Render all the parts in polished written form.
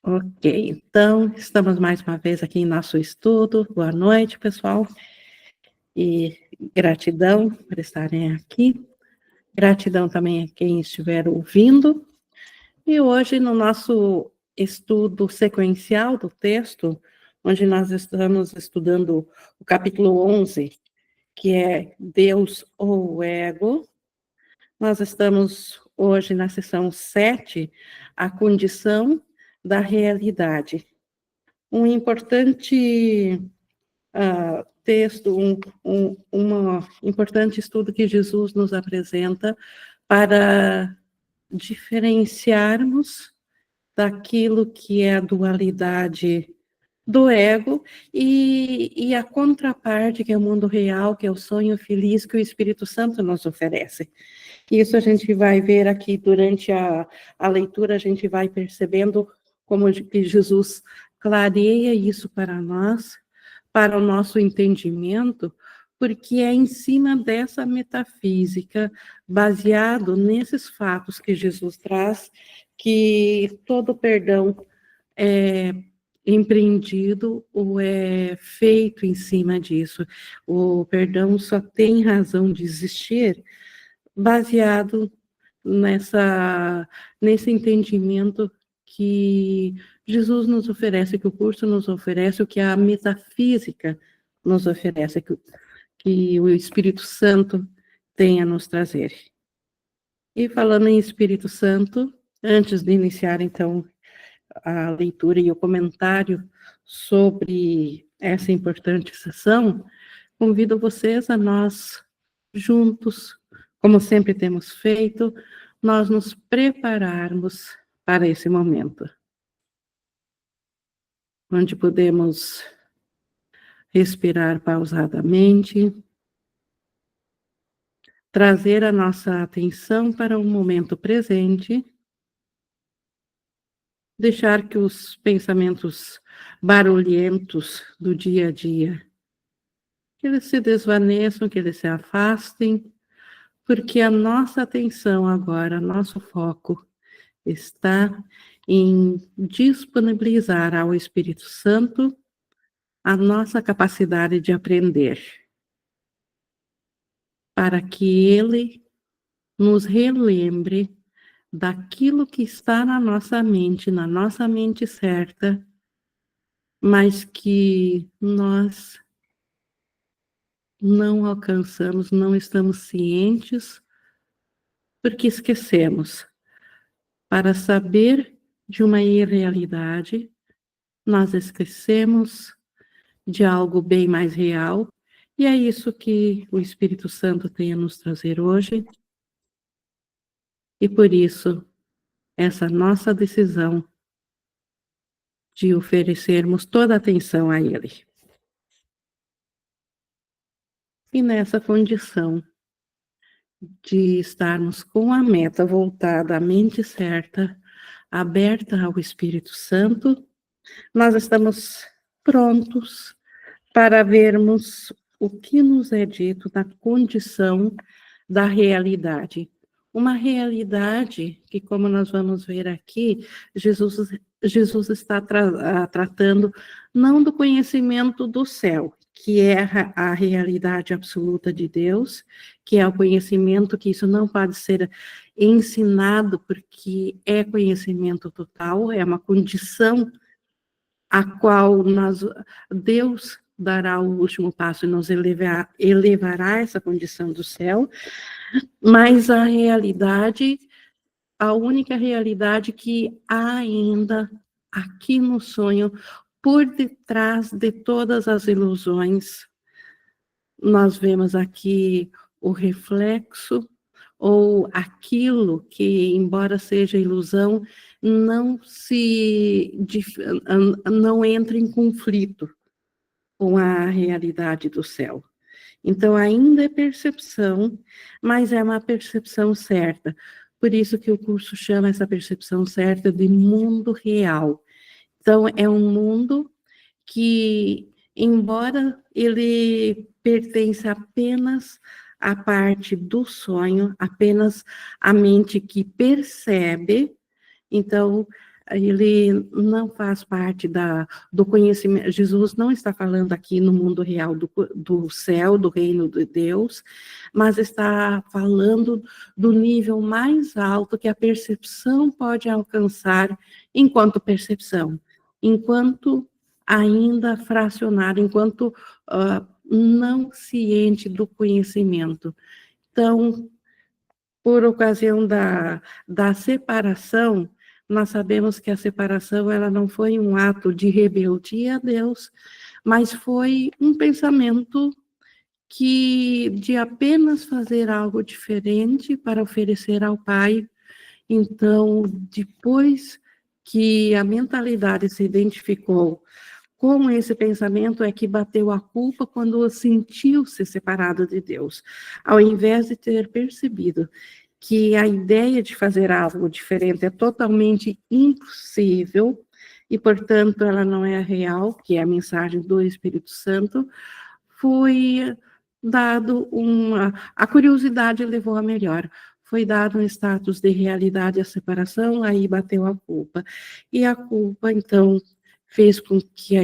Ok, então estamos mais uma vez aqui em nosso estudo. Boa noite, pessoal, e gratidão por estarem aqui. Gratidão também a quem estiver ouvindo. E hoje, no nosso estudo sequencial do texto, onde nós estamos estudando o capítulo 11, que é Deus ou o Ego, nós estamos hoje na seção 7, a condição da realidade. Um importante texto, importante estudo que Jesus nos apresenta para diferenciarmos daquilo que é a dualidade do ego e a contraparte, que é o mundo real, que é o sonho feliz que o Espírito Santo nos oferece. Isso a gente vai ver aqui durante a leitura, a gente vai percebendo como que Jesus clareia isso para nós, para o nosso entendimento, porque é em cima dessa metafísica, baseado nesses fatos que Jesus traz, que todo perdão é empreendido ou é feito em cima disso. O perdão só tem razão de existir baseado nesse entendimento que Jesus nos oferece, que o curso nos oferece, o que a metafísica nos oferece, que o Espírito Santo tem a nos trazer. E falando em Espírito Santo, antes de iniciar, então, a leitura e o comentário sobre essa importante sessão, convido vocês a nós, juntos, como sempre temos feito, nós nos prepararmos para esse momento, onde podemos respirar pausadamente, trazer a nossa atenção para o momento presente, deixar que os pensamentos barulhentos do dia a dia, que eles se desvaneçam, que eles se afastem, porque a nossa atenção agora, nosso foco, está em disponibilizar ao Espírito Santo a nossa capacidade de aprender, para que ele nos relembre daquilo que está na nossa mente certa, mas que nós não alcançamos, não estamos cientes, porque esquecemos. Para saber de uma irrealidade, nós esquecemos de algo bem mais real, e é isso que o Espírito Santo tem a nos trazer hoje, e por isso, essa nossa decisão de oferecermos toda a atenção a Ele. E nessa condição de estarmos com a meta voltada, a mente certa, aberta ao Espírito Santo, nós estamos prontos para vermos o que nos é dito na condição da realidade. Uma realidade que, como nós vamos ver aqui, Jesus está tratando não do conhecimento do céu, que é a realidade absoluta de Deus, que é o conhecimento que isso não pode ser ensinado, porque é conhecimento total, é uma condição a qual Deus dará o último passo e nos elevará essa condição do céu, mas a realidade, a única realidade que há ainda aqui no sonho, por detrás de todas as ilusões, nós vemos aqui o reflexo, ou aquilo que, embora seja ilusão, não entra em conflito com a realidade do céu. Então, ainda é percepção, mas é uma percepção certa. Por isso que o curso chama essa percepção certa de mundo real. Então, é um mundo que, embora ele pertença apenas à parte do sonho, apenas à mente que percebe, então, ele não faz parte do conhecimento. Jesus não está falando aqui no mundo real do céu, do reino de Deus, mas está falando do nível mais alto que a percepção pode alcançar enquanto percepção, enquanto ainda fracionado, enquanto não ciente do conhecimento. Então, por ocasião da separação, nós sabemos que a separação ela não foi um ato de rebeldia a Deus, mas foi um pensamento que de apenas fazer algo diferente para oferecer ao Pai. Então, depois que a mentalidade se identificou com esse pensamento, é que bateu a culpa quando sentiu-se separado de Deus, ao invés de ter percebido que a ideia de fazer algo diferente é totalmente impossível e, portanto, ela não é real, que é a mensagem do Espírito Santo, foi dado a curiosidade levou a melhor. Foi dado um status de realidade à separação, aí bateu a culpa. E a culpa, então, fez com que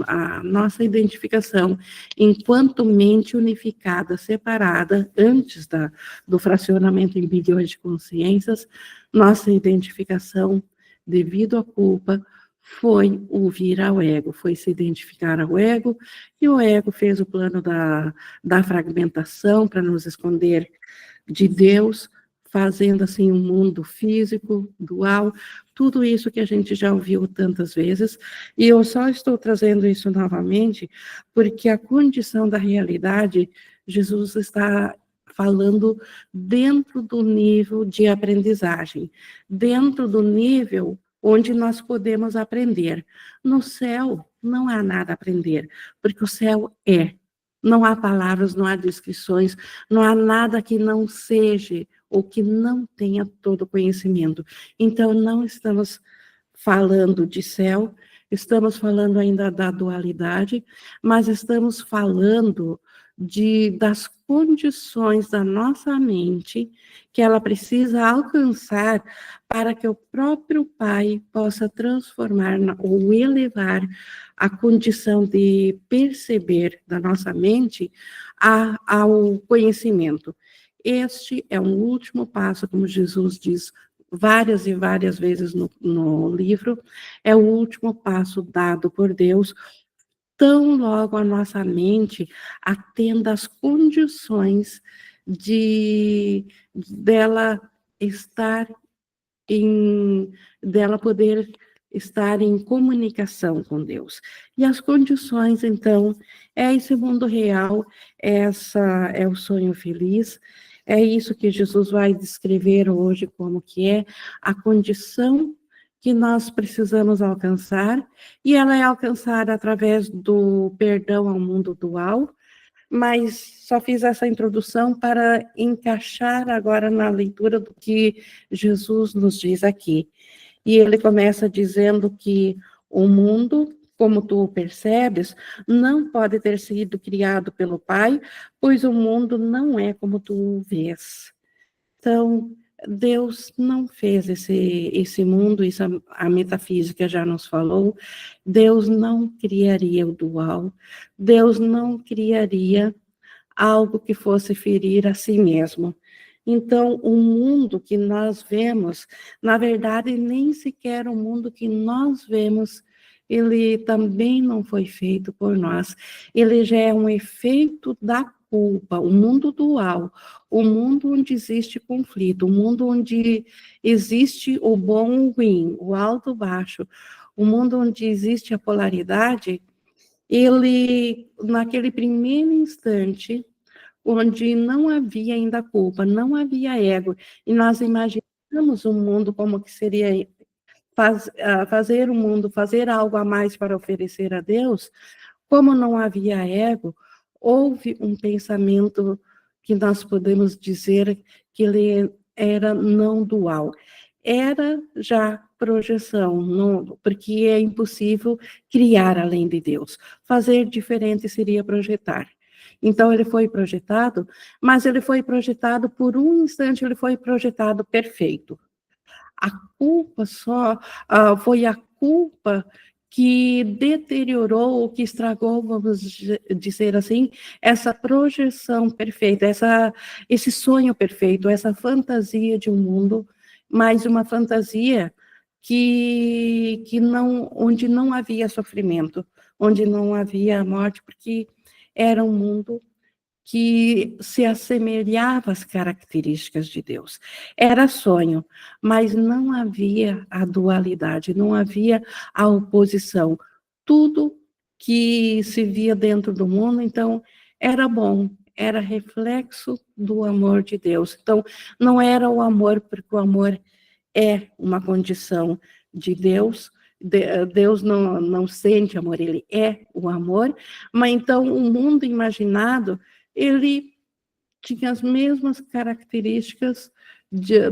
a nossa identificação, enquanto mente unificada, separada, antes do fracionamento em bilhões de consciências, nossa identificação, devido à culpa, foi ouvir ao ego, foi se identificar ao ego, e o ego fez o plano da fragmentação para nos esconder de Deus, fazendo assim um mundo físico, dual, tudo isso que a gente já ouviu tantas vezes, e eu só estou trazendo isso novamente, porque a condição da realidade, Jesus está falando dentro do nível de aprendizagem, dentro do nível onde nós podemos aprender. No céu não há nada a aprender, porque o céu é. Não há palavras, não há descrições, não há nada que não seja ou que não tenha todo conhecimento. Então, não estamos falando de céu, estamos falando ainda da dualidade, mas estamos falando das condições da nossa mente que ela precisa alcançar para que o próprio Pai possa transformar ou elevar a condição de perceber da nossa mente ao conhecimento. Este é um último passo, como Jesus diz várias e várias vezes no livro, é o último passo dado por Deus, tão logo a nossa mente atenda às condições dela estar dela poder estar em comunicação com Deus. E as condições, então, é esse mundo real, essa é o sonho feliz, é isso que Jesus vai descrever hoje como que é a condição que nós precisamos alcançar, e ela é alcançada através do perdão ao mundo dual, mas só fiz essa introdução para encaixar agora na leitura do que Jesus nos diz aqui. E ele começa dizendo que o mundo, como tu percebes, não pode ter sido criado pelo Pai, pois o mundo não é como tu o vês. Então, Deus não fez esse mundo, isso a metafísica já nos falou, Deus não criaria o dual, Deus não criaria algo que fosse ferir a si mesmo. Então, o mundo que nós vemos, na verdade, nem sequer o mundo que nós vemos, ele também não foi feito por nós. Ele já é um efeito da culpa, o mundo dual, o mundo onde existe conflito, o mundo onde existe o bom e o ruim, o alto e o baixo, o mundo onde existe a polaridade, ele, naquele primeiro instante, onde não havia ainda culpa, não havia ego, e nós imaginamos um mundo como que seria fazer o mundo, fazer algo a mais para oferecer a Deus, como não havia ego, houve um pensamento que nós podemos dizer que ele era não dual. Era já projeção, não, porque é impossível criar além de Deus. Fazer diferente seria projetar. Então, ele foi projetado, mas ele foi projetado por um instante, ele foi projetado perfeito. a culpa só, foi a culpa que deteriorou, que estragou, vamos dizer assim, essa projeção perfeita, esse sonho perfeito, essa fantasia de um mundo, mas uma fantasia que não, onde não havia sofrimento, onde não havia morte, porque era um mundo que se assemelhava às características de Deus. Era sonho, mas não havia a dualidade, não havia a oposição. Tudo que se via dentro do mundo, então, era bom, era reflexo do amor de Deus. Então, não era o amor, porque o amor é uma condição de Deus. Deus não sente amor, ele é o amor, mas então o mundo imaginado, ele tinha as mesmas características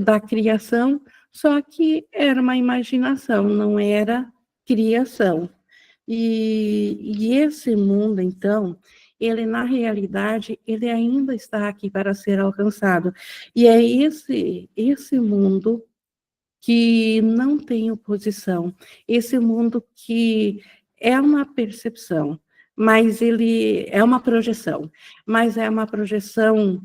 da criação, só que era uma imaginação, não era criação. E esse mundo, então, ele na realidade, ele ainda está aqui para ser alcançado. E é esse mundo que não tem oposição, esse mundo que é uma percepção, mas ele é uma projeção, mas é uma projeção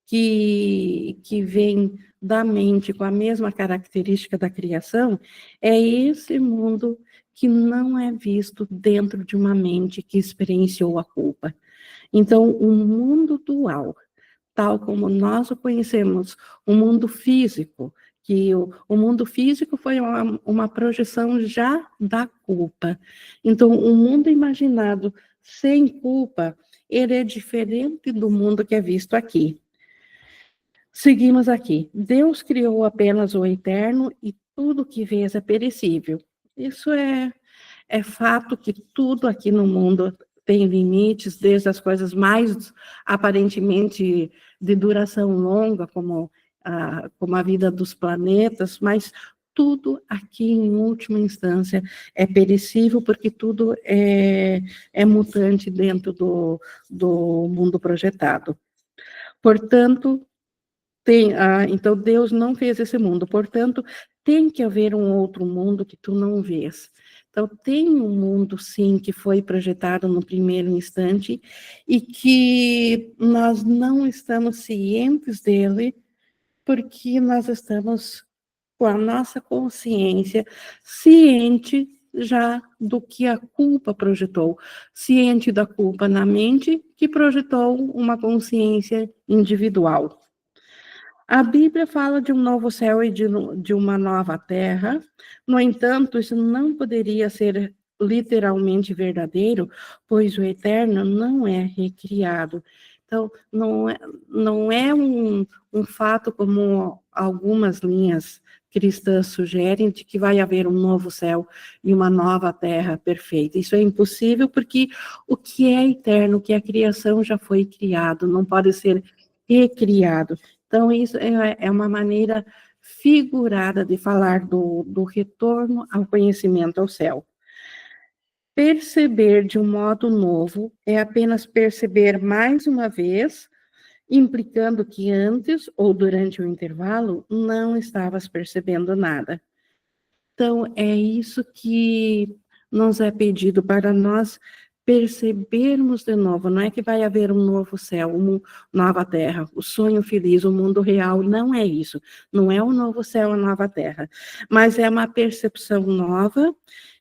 que vem da mente com a mesma característica da criação, é esse mundo que não é visto dentro de uma mente que experienciou a culpa. Então, o mundo dual, tal como nós o conhecemos, o mundo físico, que o mundo físico foi uma projeção já da culpa. Então, o mundo imaginado sem culpa, ele é diferente do mundo que é visto aqui. Seguimos aqui. Deus criou apenas o eterno e tudo que vês é perecível. Isso é fato que tudo aqui no mundo tem limites, desde as coisas mais aparentemente de duração longa, como a vida dos planetas, mas tudo aqui, em última instância, é perecível, porque tudo é mutante dentro do mundo projetado. Portanto, então Deus não fez esse mundo, portanto, tem que haver um outro mundo que tu não vês. Então, tem um mundo, sim, que foi projetado no primeiro instante e que nós não estamos cientes dele, porque nós estamos com a nossa consciência ciente já do que a culpa projetou, ciente da culpa na mente que projetou uma consciência individual. A Bíblia fala de um novo céu e de uma nova terra, no entanto, isso não poderia ser literalmente verdadeiro, pois o eterno não é recriado. Então, não é um fato como algumas linhas cristãs sugerem, de que vai haver um novo céu e uma nova terra perfeita. Isso é impossível, porque o que é eterno, o que é criação, já foi criado, não pode ser recriado. Então, isso é uma maneira figurada de falar do retorno ao conhecimento ao céu. Perceber de um modo novo é apenas perceber mais uma vez, implicando que antes ou durante o intervalo não estavas percebendo nada. Então, é isso que nos é pedido para nós percebermos de novo. Não é que vai haver um novo céu, uma nova terra, o sonho feliz, o mundo real, não é isso. Não é um novo céu, a nova terra, mas é uma percepção nova,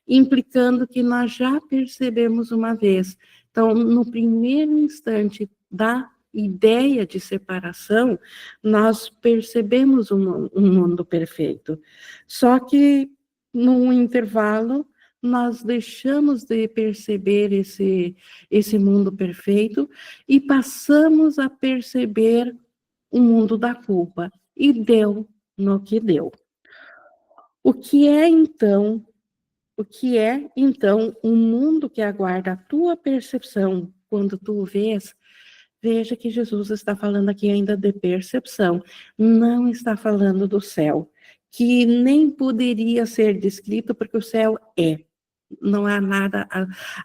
implicando que nós já percebemos uma vez. Então, no primeiro instante da ideia de separação, nós percebemos um mundo perfeito. Só que, num intervalo, nós deixamos de perceber esse mundo perfeito e passamos a perceber o mundo da culpa. E deu no que deu. O que é então um mundo que aguarda a tua percepção quando tu o vês? Veja que Jesus está falando aqui ainda de percepção, não está falando do céu, que nem poderia ser descrito, porque o céu é. não há nada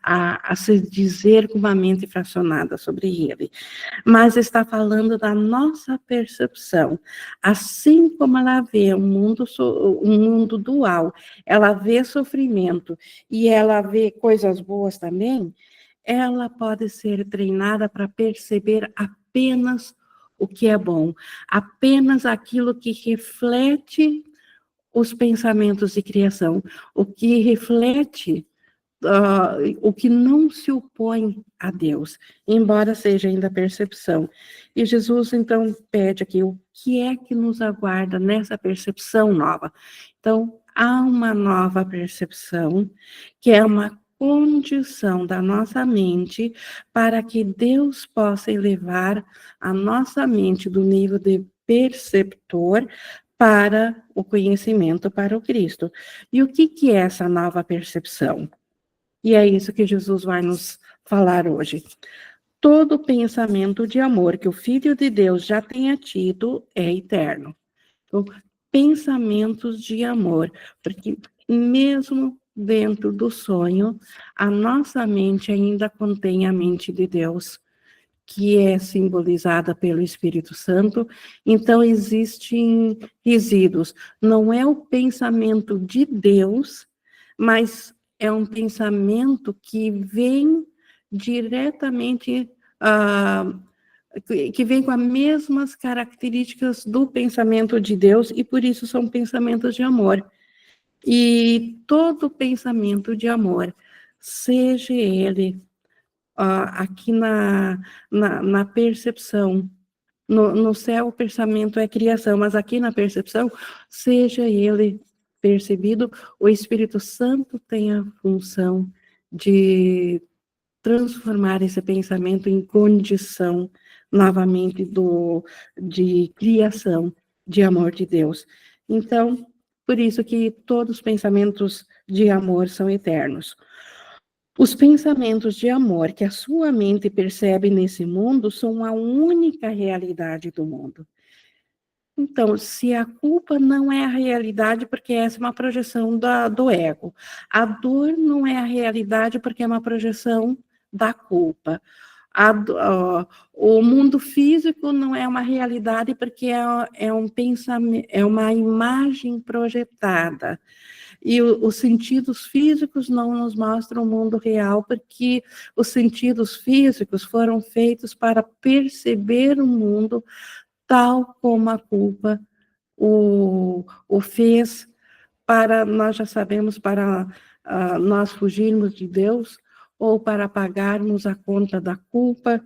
a se dizer com uma mente fracionada sobre ele, mas está falando da nossa percepção. Assim como ela vê um mundo dual, ela vê sofrimento e ela vê coisas boas também, ela pode ser treinada para perceber apenas o que é bom, apenas aquilo que reflete os pensamentos de criação, o que reflete o que não se opõe a Deus, embora seja ainda percepção. E Jesus, então, pede aqui o que é que nos aguarda nessa percepção nova. Então, há uma nova percepção, que é uma condição da nossa mente para que Deus possa elevar a nossa mente do nível de perceptor para o conhecimento, para o Cristo. E o que é essa nova percepção? E é isso que Jesus vai nos falar hoje. Todo pensamento de amor que o Filho de Deus já tenha tido é eterno. Então, pensamentos de amor, porque mesmo dentro do sonho, a nossa mente ainda contém a mente de Deus, que é simbolizada pelo Espírito Santo. Então, existem resíduos. Não é o pensamento de Deus, mas é um pensamento que vem diretamente, que vem com as mesmas características do pensamento de Deus, e por isso são pensamentos de amor. E todo pensamento de amor, seja ele aqui na percepção, no céu o pensamento é criação, mas aqui na percepção, seja ele percebido, o Espírito Santo tem a função de transformar esse pensamento em condição, novamente, de criação, de amor de Deus. Então, por isso que todos os pensamentos de amor são eternos. Os pensamentos de amor que a sua mente percebe nesse mundo são a única realidade do mundo. Então, se a culpa não é a realidade, porque essa é uma projeção do ego. A dor não é a realidade, porque é uma projeção da culpa. O mundo físico não é uma realidade, porque é um pensamento, é uma imagem projetada. E os sentidos físicos não nos mostram o mundo real, porque os sentidos físicos foram feitos para perceber o mundo tal como a culpa o fez, para, nós já sabemos, para nós fugirmos de Deus, ou para pagarmos a conta da culpa,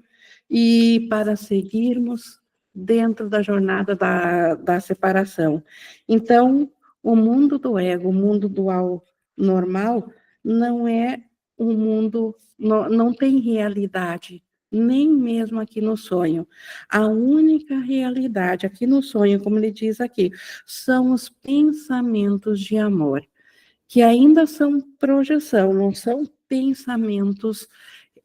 e para seguirmos dentro da jornada da separação. Então, o mundo do ego, o mundo dual normal, não é um mundo, não tem realidade, nem mesmo aqui no sonho. A única realidade aqui no sonho, como ele diz aqui, são os pensamentos de amor, que ainda são projeção, não são pensamentos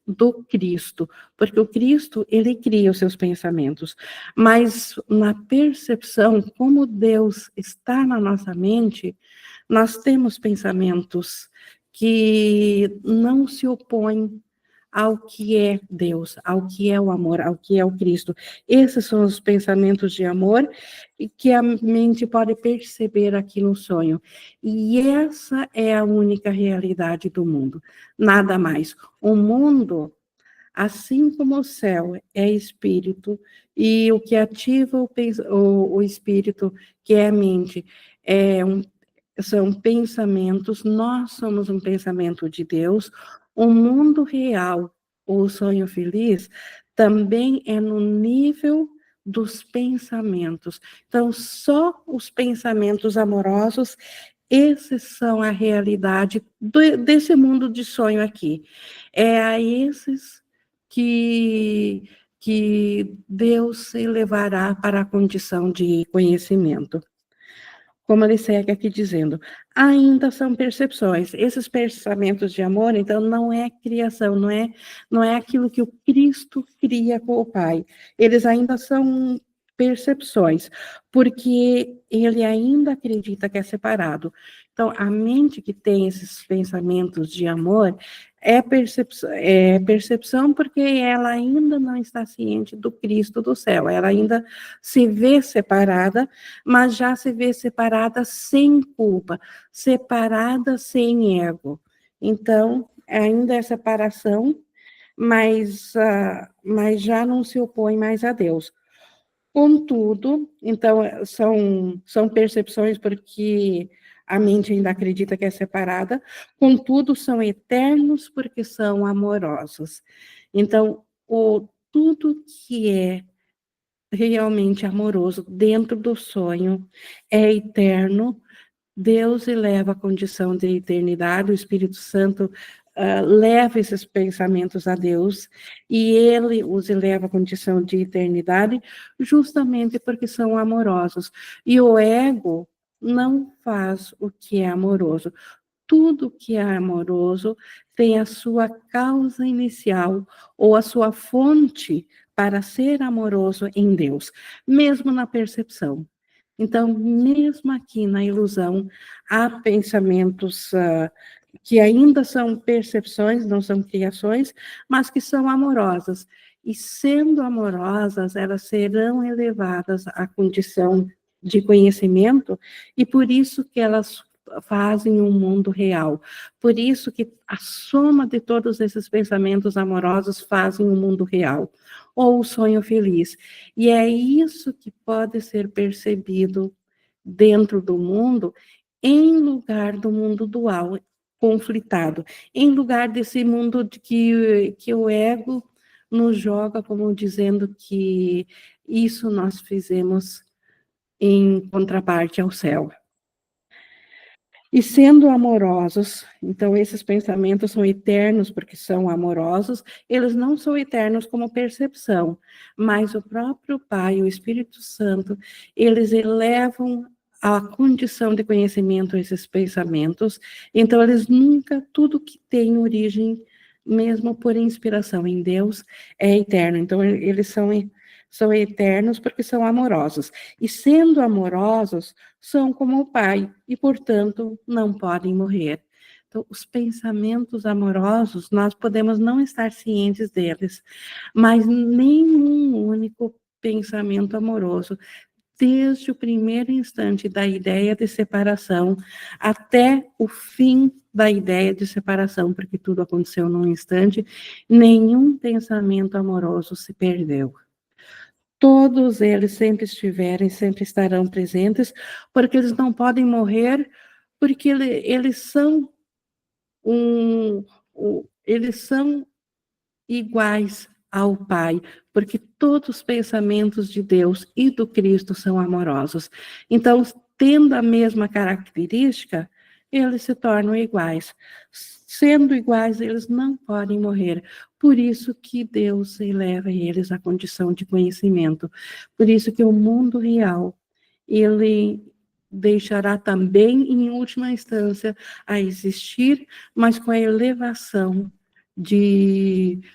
do Cristo, porque o Cristo, ele cria os seus pensamentos, mas na percepção, como Deus está na nossa mente, nós temos pensamentos que não se opõem ao que é Deus, ao que é o amor, ao que é o Cristo. Esses são os pensamentos de amor que a mente pode perceber aqui no sonho. E essa é a única realidade do mundo, nada mais. O mundo, assim como o céu é espírito, e o que ativa o espírito, que é a mente, são pensamentos, nós somos um pensamento de Deus. O mundo real, o sonho feliz, também é no nível dos pensamentos. Então, só os pensamentos amorosos, esses são a realidade desse mundo de sonho aqui. É a esses que Deus se levará para a condição de conhecimento. Como ele segue aqui dizendo, ainda são percepções. Esses pensamentos de amor, então, não é criação, não é aquilo que o Cristo cria com o Pai. Eles ainda são percepções, porque ele ainda acredita que é separado. Então, a mente que tem esses pensamentos de amor é percepção porque ela ainda não está ciente do Cristo do céu, ela ainda se vê separada, mas já se vê separada sem culpa, separada sem ego. Então, ainda é separação, mas já não se opõe mais a Deus. Contudo, então, são percepções porque a mente ainda acredita que é separada, contudo, são eternos porque são amorosos. Então, tudo que é realmente amoroso dentro do sonho é eterno. Deus eleva a condição de eternidade, o Espírito Santo leva esses pensamentos a Deus, e ele os eleva à condição de eternidade, justamente porque são amorosos. E o ego não faz o que é amoroso. Tudo que é amoroso tem a sua causa inicial ou a sua fonte para ser amoroso em Deus, mesmo na percepção. Então, mesmo aqui na ilusão, há pensamentos que ainda são percepções, não são criações, mas que são amorosas. E sendo amorosas, elas serão elevadas à condição de conhecimento, e por isso que elas fazem um mundo real. Por isso que a soma de todos esses pensamentos amorosos fazem um mundo real, ou o sonho feliz. E é isso que pode ser percebido dentro do mundo, em lugar do mundo dual, conflitado, em lugar desse mundo que o ego nos joga como dizendo que isso nós fizemos em contraparte ao céu. E sendo amorosos, então esses pensamentos são eternos porque são amorosos, eles não são eternos como percepção, mas o próprio Pai, o Espírito Santo, eles elevam a condição de conhecimento esses pensamentos, então eles nunca, tudo que tem origem, mesmo por inspiração em Deus, é eterno, então eles são eternos porque são amorosos, e sendo amorosos, são como o Pai e, portanto, não podem morrer. Então, os pensamentos amorosos, nós podemos não estar cientes deles, mas nenhum único pensamento amoroso, desde o primeiro instante da ideia de separação até o fim da ideia de separação, porque tudo aconteceu num instante, nenhum pensamento amoroso se perdeu. Todos eles sempre estiveram e sempre estarão presentes, porque eles não podem morrer, porque eles são eles são iguais ao Pai, porque todos os pensamentos de Deus e do Cristo são amorosos. Então, tendo a mesma característica, eles se tornam iguais. Sendo iguais, eles não podem morrer. Por isso que Deus eleva eles à condição de conhecimento. Por isso que o mundo real, ele deixará também, em última instância, a existir, mas com a elevação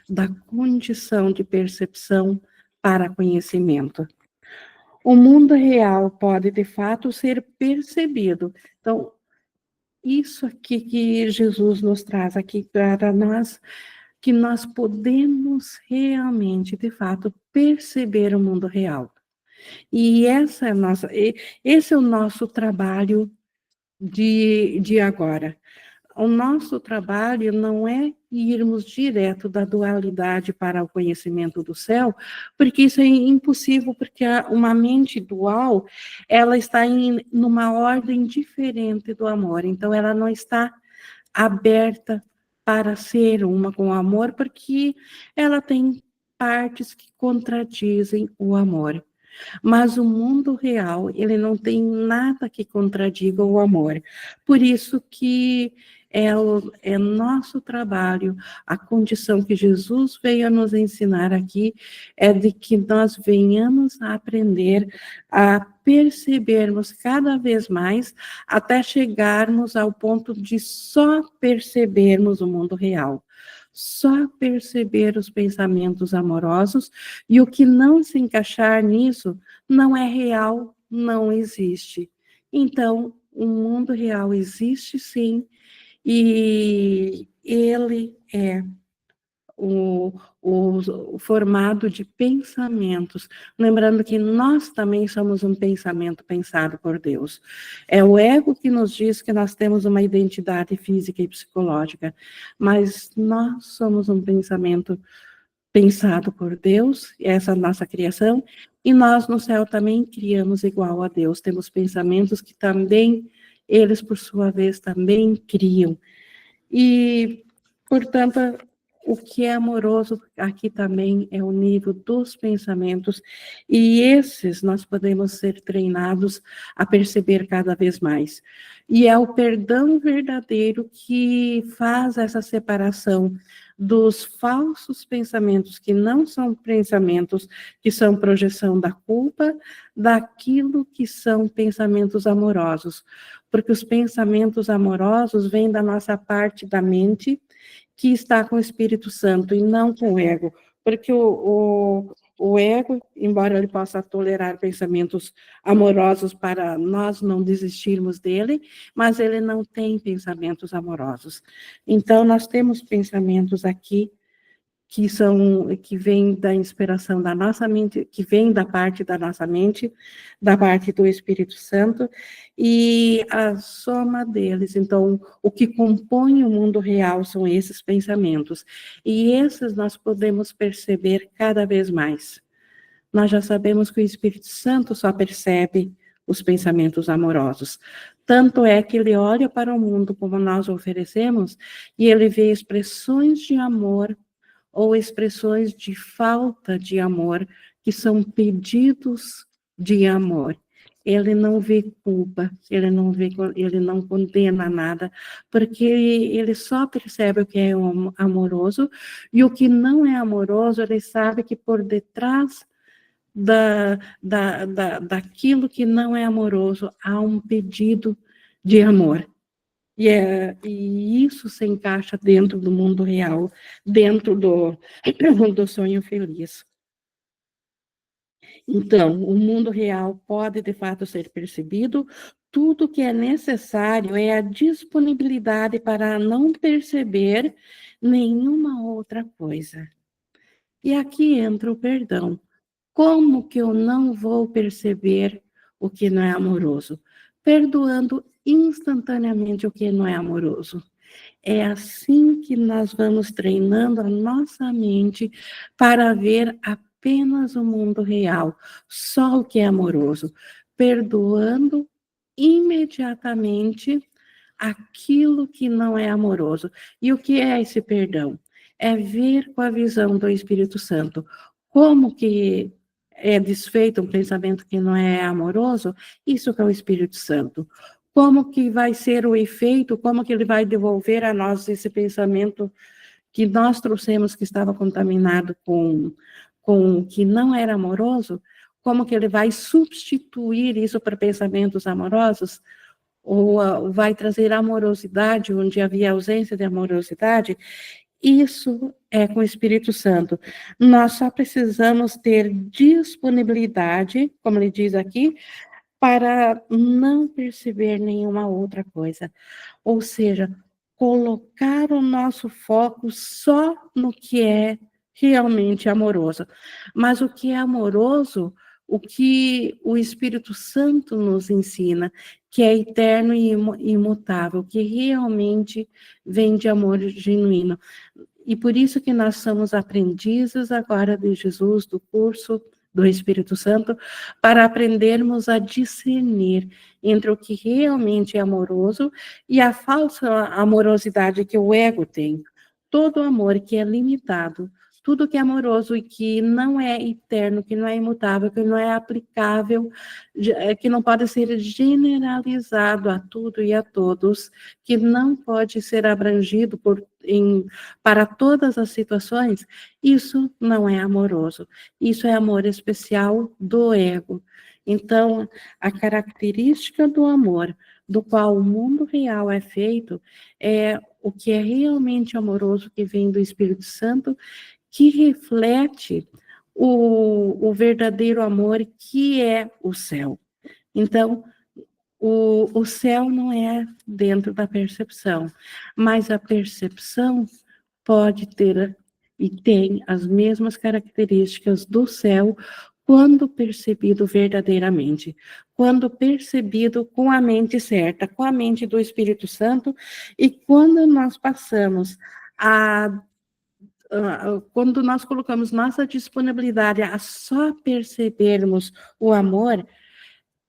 da condição de percepção para conhecimento. O mundo real pode, de fato, ser percebido. Então, isso aqui que Jesus nos traz aqui para nós, que nós podemos realmente, de fato, perceber o mundo real. E esse é o nosso trabalho de agora. O nosso trabalho não é irmos direto da dualidade para o conhecimento do céu, porque isso é impossível, porque uma mente dual, ela está numa ordem diferente do amor, então ela não está aberta para ser uma com o amor, porque ela tem partes que contradizem o amor. Mas o mundo real, ele não tem nada que contradiga o amor. Por isso que é nosso trabalho, a condição que Jesus veio a nos ensinar aqui, é de que nós venhamos a aprender a percebermos cada vez mais, até chegarmos ao ponto de só percebermos o mundo real. Só perceber os pensamentos amorosos, e o que não se encaixar nisso, não é real, não existe. Então, o mundo real existe sim, e ele é o, o formado de pensamentos. Lembrando que nós também somos um pensamento pensado por Deus. É o ego que nos diz que nós temos uma identidade física e psicológica, mas nós somos um pensamento pensado por Deus, essa é a nossa criação, e nós no céu também criamos igual a Deus. Temos pensamentos que também, eles por sua vez, também criam. E, portanto, o que é amoroso aqui também é o nível dos pensamentos, e esses nós podemos ser treinados a perceber cada vez mais. E é o perdão verdadeiro que faz essa separação dos falsos pensamentos, que não são pensamentos, que são projeção da culpa, daquilo que são pensamentos amorosos. Porque os pensamentos amorosos vêm da nossa parte da mente, que está com o Espírito Santo e não com o ego. Porque o ego, embora ele possa tolerar pensamentos amorosos para nós não desistirmos dele, mas ele não tem pensamentos amorosos. Então, nós temos pensamentos aqui que vêm da inspiração da nossa mente, que vem da parte da nossa mente, da parte do Espírito Santo, e a soma deles. Então, o que compõe o mundo real são esses pensamentos, e esses nós podemos perceber cada vez mais. Nós já sabemos que o Espírito Santo só percebe os pensamentos amorosos. Tanto é que ele olha para o mundo como nós oferecemos, e ele vê expressões de amor ou expressões de falta de amor, que são pedidos de amor. Ele não vê culpa, ele não condena nada, porque ele só percebe o que é amoroso, e o que não é amoroso, ele sabe que por detrás daquilo que não é amoroso há um pedido de amor. E isso se encaixa dentro do mundo real, dentro do sonho feliz. Então, o mundo real pode, de fato, ser percebido. Tudo que é necessário é a disponibilidade para não perceber nenhuma outra coisa. E aqui entra o perdão. Como que eu não vou perceber o que não é amoroso? Perdoando instantaneamente o que não é amoroso. É assim que nós vamos treinando a nossa mente para ver apenas o mundo real, só o que é amoroso, perdoando imediatamente aquilo que não é amoroso. E o que é esse perdão? É ver com a visão do Espírito Santo como que é desfeito um pensamento que não é amoroso, isso que é o Espírito Santo. Como que vai ser o efeito, como que ele vai devolver a nós esse pensamento que nós trouxemos que estava contaminado com o que não era amoroso, como que ele vai substituir isso para pensamentos amorosos, ou vai trazer amorosidade onde havia ausência de amorosidade. Isso é com o Espírito Santo. Nós só precisamos ter disponibilidade, como ele diz aqui, para não perceber nenhuma outra coisa. Ou seja, colocar o nosso foco só no que é realmente amoroso. Mas o que é amoroso, o que o Espírito Santo nos ensina, que é eterno e imutável, que realmente vem de amor genuíno. E por isso que nós somos aprendizes agora de Jesus, do curso do Espírito Santo, para aprendermos a discernir entre o que realmente é amoroso e a falsa amorosidade que o ego tem. Todo amor que é limitado, tudo que é amoroso e que não é eterno, que não é imutável, que não é aplicável, que não pode ser generalizado a tudo e a todos, que não pode ser abrangido para todas as situações, isso não é amoroso. Isso é amor especial do ego. Então, a característica do amor, do qual o mundo real é feito, é o que é realmente amoroso, que vem do Espírito Santo, que reflete o verdadeiro amor, que é o céu. Então, o céu não é dentro da percepção, mas a percepção pode ter e tem as mesmas características do céu quando percebido verdadeiramente, quando percebido com a mente certa, com a mente do Espírito Santo, e quando nós passamos quando nós colocamos nossa disponibilidade a só percebermos o amor,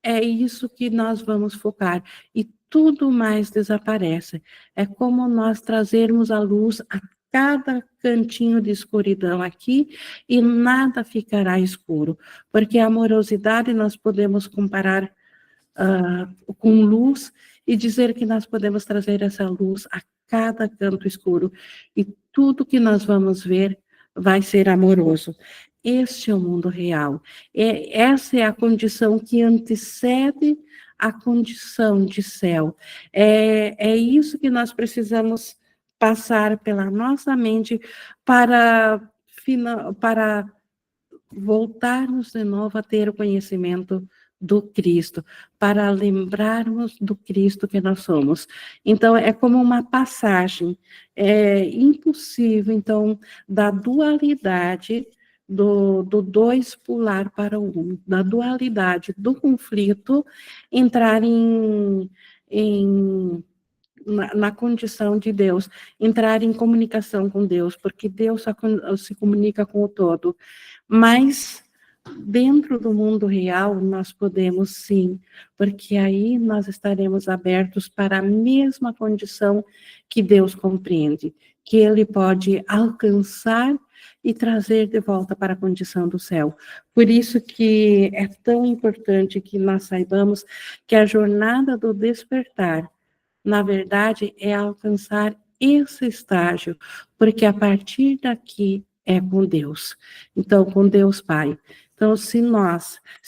é isso que nós vamos focar. E tudo mais desaparece. É como nós trazermos a luz a cada cantinho de escuridão aqui e nada ficará escuro. Porque a amorosidade nós podemos comparar com luz e dizer que nós podemos trazer essa luz a cada canto escuro. E tudo que nós vamos ver vai ser amoroso. Este é o mundo real. Essa é a condição que antecede a condição de céu. É isso que nós precisamos passar pela nossa mente para voltarmos de novo a ter o conhecimento do Cristo, para lembrarmos do Cristo que nós somos. Então, é como uma passagem, é impossível, então, da dualidade do dois pular para o um, da dualidade do conflito, entrar na condição de Deus, entrar em comunicação com Deus, porque Deus se comunica com o todo. Mas dentro do mundo real nós podemos sim, porque aí nós estaremos abertos para a mesma condição que Deus compreende, que Ele pode alcançar e trazer de volta para a condição do céu. Por isso que é tão importante que nós saibamos que a jornada do despertar, na verdade, é alcançar esse estágio, porque a partir daqui é com Deus. Então, com Deus Pai. Então, se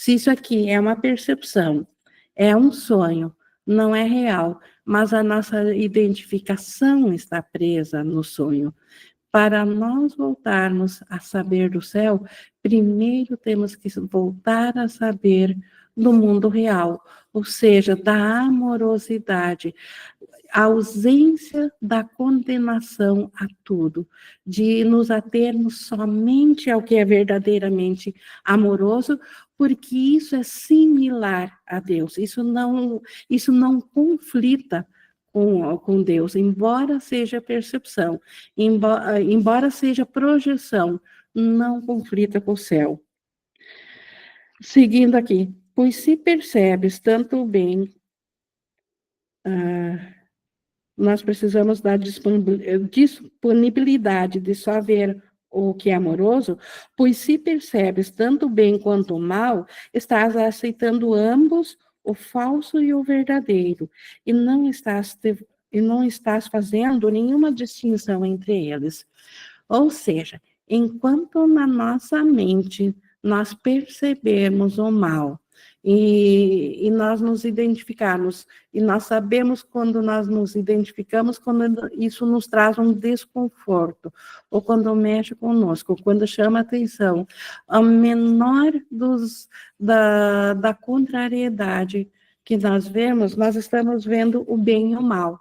isso aqui é uma percepção, é um sonho, não é real, mas a nossa identificação está presa no sonho. Para nós voltarmos a saber do céu, primeiro temos que voltar a saber do mundo real, ou seja, da amorosidade, a ausência da condenação a tudo, de nos atermos somente ao que é verdadeiramente amoroso, porque isso é similar a Deus, isso não conflita com Deus, embora seja percepção, embora seja projeção, não conflita com o céu. Seguindo aqui, pois se percebes tanto o bem, nós precisamos da disponibilidade de só ver o que é amoroso, pois se percebes tanto o bem quanto o mal, estás aceitando ambos, o falso e o verdadeiro, e não estás fazendo nenhuma distinção entre eles. Ou seja, enquanto na nossa mente nós percebemos o mal e nós nos identificarmos, e nós sabemos quando nós nos identificamos, quando isso nos traz um desconforto, ou quando mexe conosco, quando chama atenção, a menor da contrariedade que nós vemos, nós estamos vendo o bem e o mal.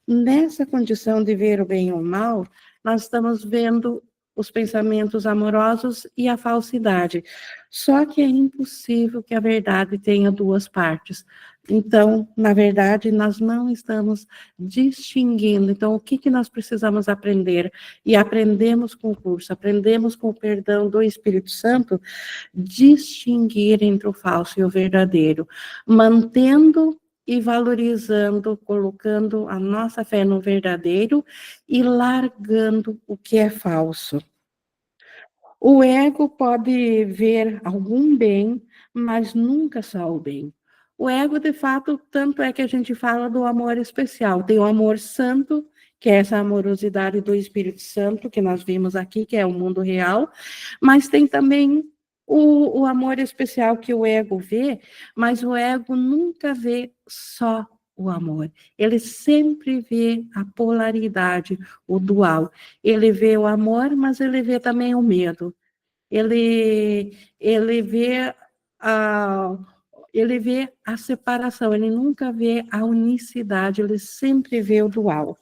Nessa condição de ver o bem e o mal, nós estamos vendo os pensamentos amorosos e a falsidade. Só que é impossível que a verdade tenha duas partes. Então, na verdade, nós não estamos distinguindo. Então, o que nós precisamos aprender? E aprendemos com o curso, aprendemos com o perdão do Espírito Santo, distinguir entre o falso e o verdadeiro, mantendo e valorizando, colocando a nossa fé no verdadeiro e largando o que é falso. O ego pode ver algum bem, mas nunca só o bem. O ego, de fato, tanto é que a gente fala do amor especial. Tem o amor santo, que é essa amorosidade do Espírito Santo, que nós vimos aqui, que é o mundo real, mas tem também o amor especial que o ego vê, mas o ego nunca vê só o amor. Ele sempre vê a polaridade, o dual. Ele vê o amor, mas ele vê também o medo. ele vê a, ele vê a separação, ele nunca vê a unicidade, ele sempre vê o dual.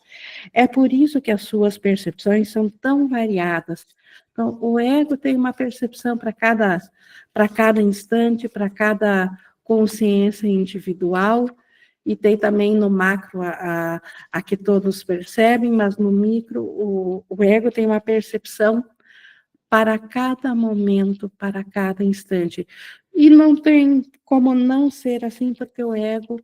É por isso que as suas percepções são tão variadas. Então, o ego tem uma percepção para cada instante, para cada consciência individual, e tem também no macro a que todos percebem, mas no micro o ego tem uma percepção para cada momento, para cada instante. E não tem como não ser assim, porque o ego,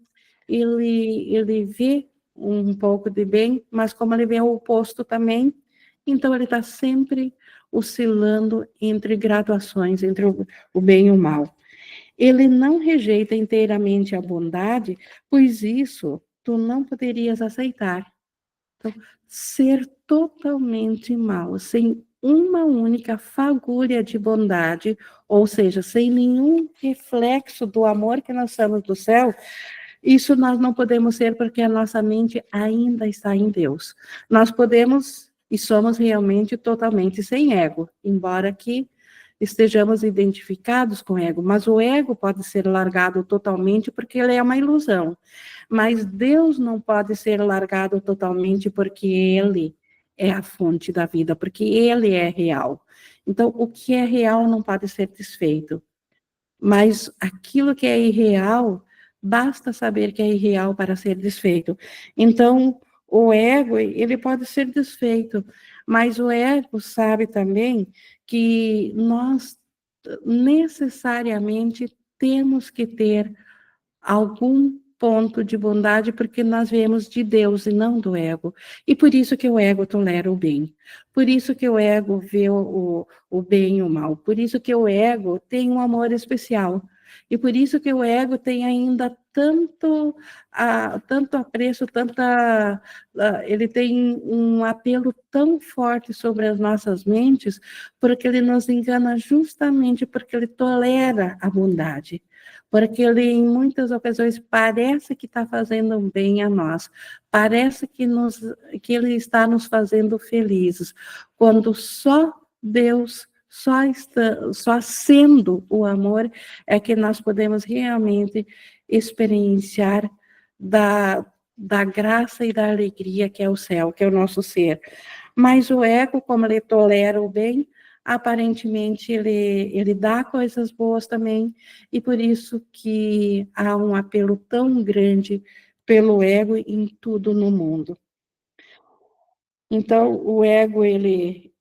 ele vê um pouco de bem, mas como ele vê o oposto também, então ele está sempre oscilando entre graduações, entre o bem e o mal. Ele não rejeita inteiramente a bondade, pois isso tu não poderias aceitar. Então, ser totalmente mal, sem uma única fagulha de bondade, ou seja, sem nenhum reflexo do amor que nós somos do céu, isso nós não podemos ser porque a nossa mente ainda está em Deus. Nós podemos e somos realmente totalmente sem ego, embora que estejamos identificados com o ego, mas o ego pode ser largado totalmente porque ele é uma ilusão. Mas Deus não pode ser largado totalmente porque ele é a fonte da vida, porque ele é real. Então, o que é real não pode ser desfeito. Mas aquilo que é irreal, basta saber que é irreal para ser desfeito. Então, o ego, ele pode ser desfeito, mas o ego sabe também que nós necessariamente temos que ter algum ponto de bondade, porque nós viemos de Deus e não do ego. E por isso que o ego tolera o bem. Por isso que o ego vê o bem e o mal. Por isso que o ego tem um amor especial. E por isso que o ego tem ainda tanto apreço, ele tem um apelo tão forte sobre as nossas mentes, porque ele nos engana justamente porque ele tolera a bondade. Porque ele, em muitas ocasiões, parece que está fazendo um bem a nós, parece que ele está nos fazendo felizes, quando só Deus, só sendo o amor, é que nós podemos realmente experienciar da graça e da alegria que é o céu, que é o nosso ser. Mas o ego, como ele tolera o bem, aparentemente ele dá coisas boas também, e por isso que há um apelo tão grande pelo ego em tudo no mundo. Então, o ego, ele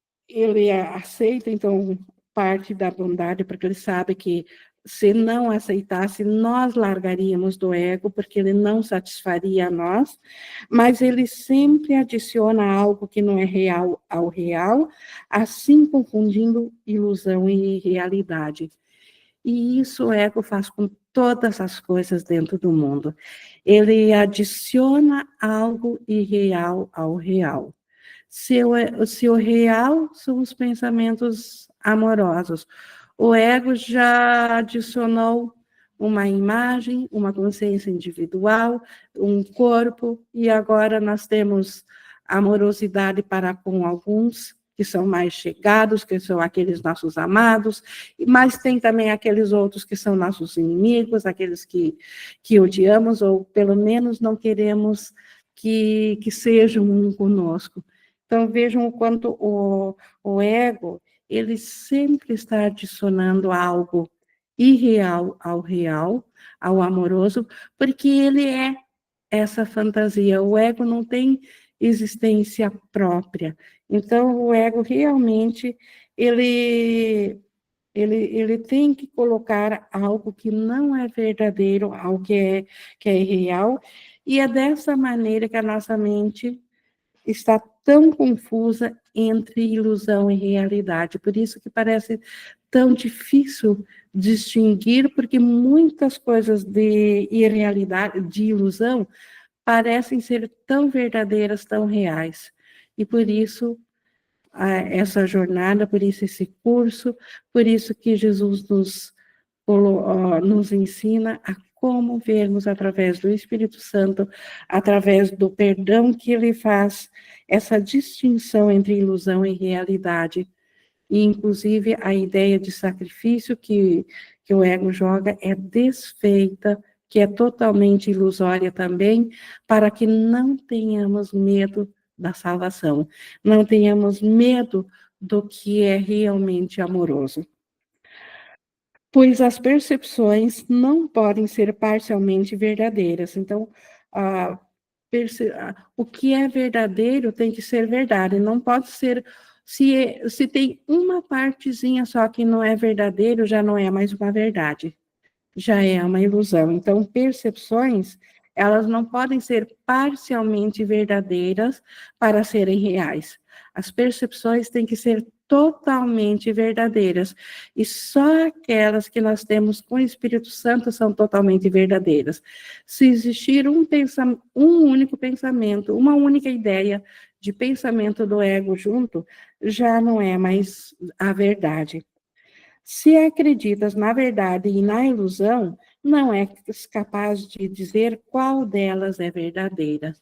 aceita, então, parte da bondade, porque ele sabe que se não aceitasse, nós largaríamos do ego, porque ele não satisfaria a nós, mas ele sempre adiciona algo que não é real ao real, assim confundindo ilusão e realidade. E isso o ego faz com todas as coisas dentro do mundo. Ele adiciona algo irreal ao real. Se o real são os pensamentos amorosos, o ego já adicionou uma imagem, uma consciência individual, um corpo, e agora nós temos amorosidade para com alguns que são mais chegados, que são aqueles nossos amados, mas tem também aqueles outros que são nossos inimigos, aqueles que odiamos, ou pelo menos não queremos que sejam um conosco. Então, vejam o quanto o ego, ele sempre está adicionando algo irreal ao real, ao amoroso, porque ele é essa fantasia. O ego não tem existência própria. Então, o ego realmente, ele tem que colocar algo que não é verdadeiro, algo que é irreal, e é dessa maneira que a nossa mente está tão confusa entre ilusão e realidade. Por isso que parece tão difícil distinguir, porque muitas coisas de irrealidade, de ilusão, parecem ser tão verdadeiras, tão reais. E por isso essa jornada, por isso esse curso, por isso que Jesus nos ensina a como vermos através do Espírito Santo, através do perdão que ele faz, essa distinção entre ilusão e realidade. E, inclusive, a ideia de sacrifício que o ego joga é desfeita, que é totalmente ilusória também, para que não tenhamos medo da salvação, não tenhamos medo do que é realmente amoroso. Pois as percepções não podem ser parcialmente verdadeiras. Então, o que é verdadeiro tem que ser verdade, não pode ser. Se tem uma partezinha só que não é verdadeiro, já não é mais uma verdade, já é uma ilusão. Então, percepções, elas não podem ser parcialmente verdadeiras para serem reais. As percepções têm que ser totalmente verdadeiras. E só aquelas que nós temos com o Espírito Santo são totalmente verdadeiras. Se existir um único pensamento, uma única ideia de pensamento do ego junto, já não é mais a verdade. Se acreditas na verdade e na ilusão, não és capaz de dizer qual delas é verdadeira.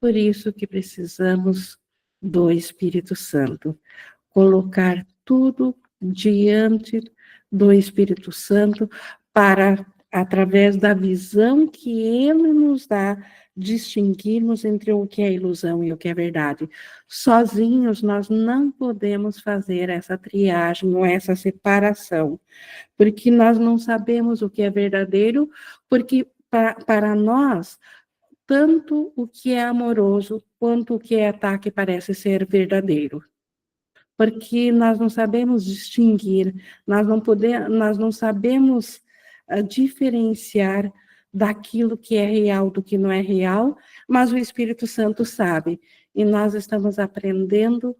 Por isso que precisamos do Espírito Santo. Colocar tudo diante do Espírito Santo para, através da visão que ele nos dá, distinguirmos entre o que é ilusão e o que é verdade. Sozinhos nós não podemos fazer essa triagem ou essa separação, porque nós não sabemos o que é verdadeiro, porque para nós tanto o que é amoroso quanto o que é ataque parece ser verdadeiro, porque nós não sabemos distinguir, nós não sabemos diferenciar daquilo que é real do que não é real, mas o Espírito Santo sabe, e nós estamos aprendendo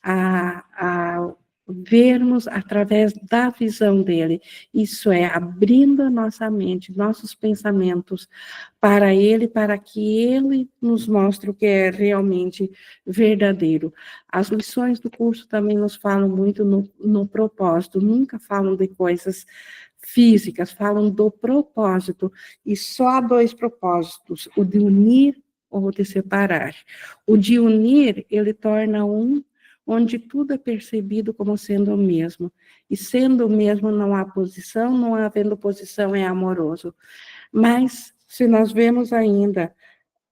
a vermos através da visão dele, isso é, abrindo a nossa mente, nossos pensamentos para ele, para que ele nos mostre o que é realmente verdadeiro. As lições do curso também nos falam muito no propósito, nunca falam de coisas físicas, falam do propósito, e só há dois propósitos, o de unir ou de separar. O de unir, ele torna um, onde tudo é percebido como sendo o mesmo, e sendo o mesmo não há posição, não havendo posição é amoroso. Mas, se nós vemos ainda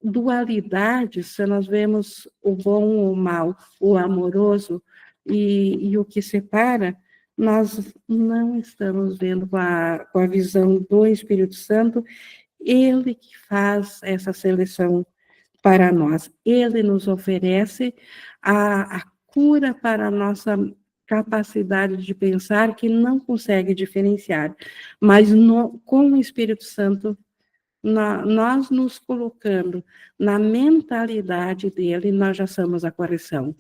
dualidade, se nós vemos o bom, o mal, o amoroso e o que separa, nós não estamos vendo com a visão do Espírito Santo, ele que faz essa seleção para nós, ele nos oferece a cura para a nossa capacidade de pensar que não consegue diferenciar, mas com o Espírito Santo nós nos colocando na mentalidade dele, nós já somos a correção.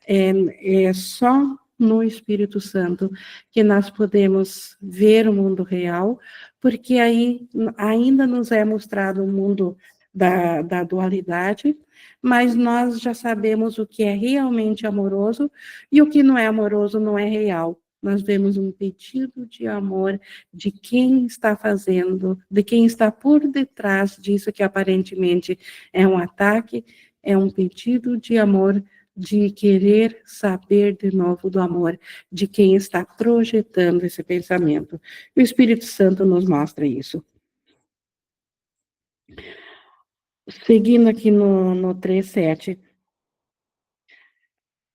É só no Espírito Santo que nós podemos ver o mundo real, porque aí ainda nos é mostrado o mundo da dualidade, mas nós já sabemos o que é realmente amoroso e o que não é amoroso não é real. Nós vemos um pedido de amor de quem está fazendo, de quem está por detrás disso que aparentemente é um ataque, é um pedido de amor, de querer saber de novo do amor, de quem está projetando esse pensamento. O Espírito Santo nos mostra isso. Seguindo aqui no 3.7.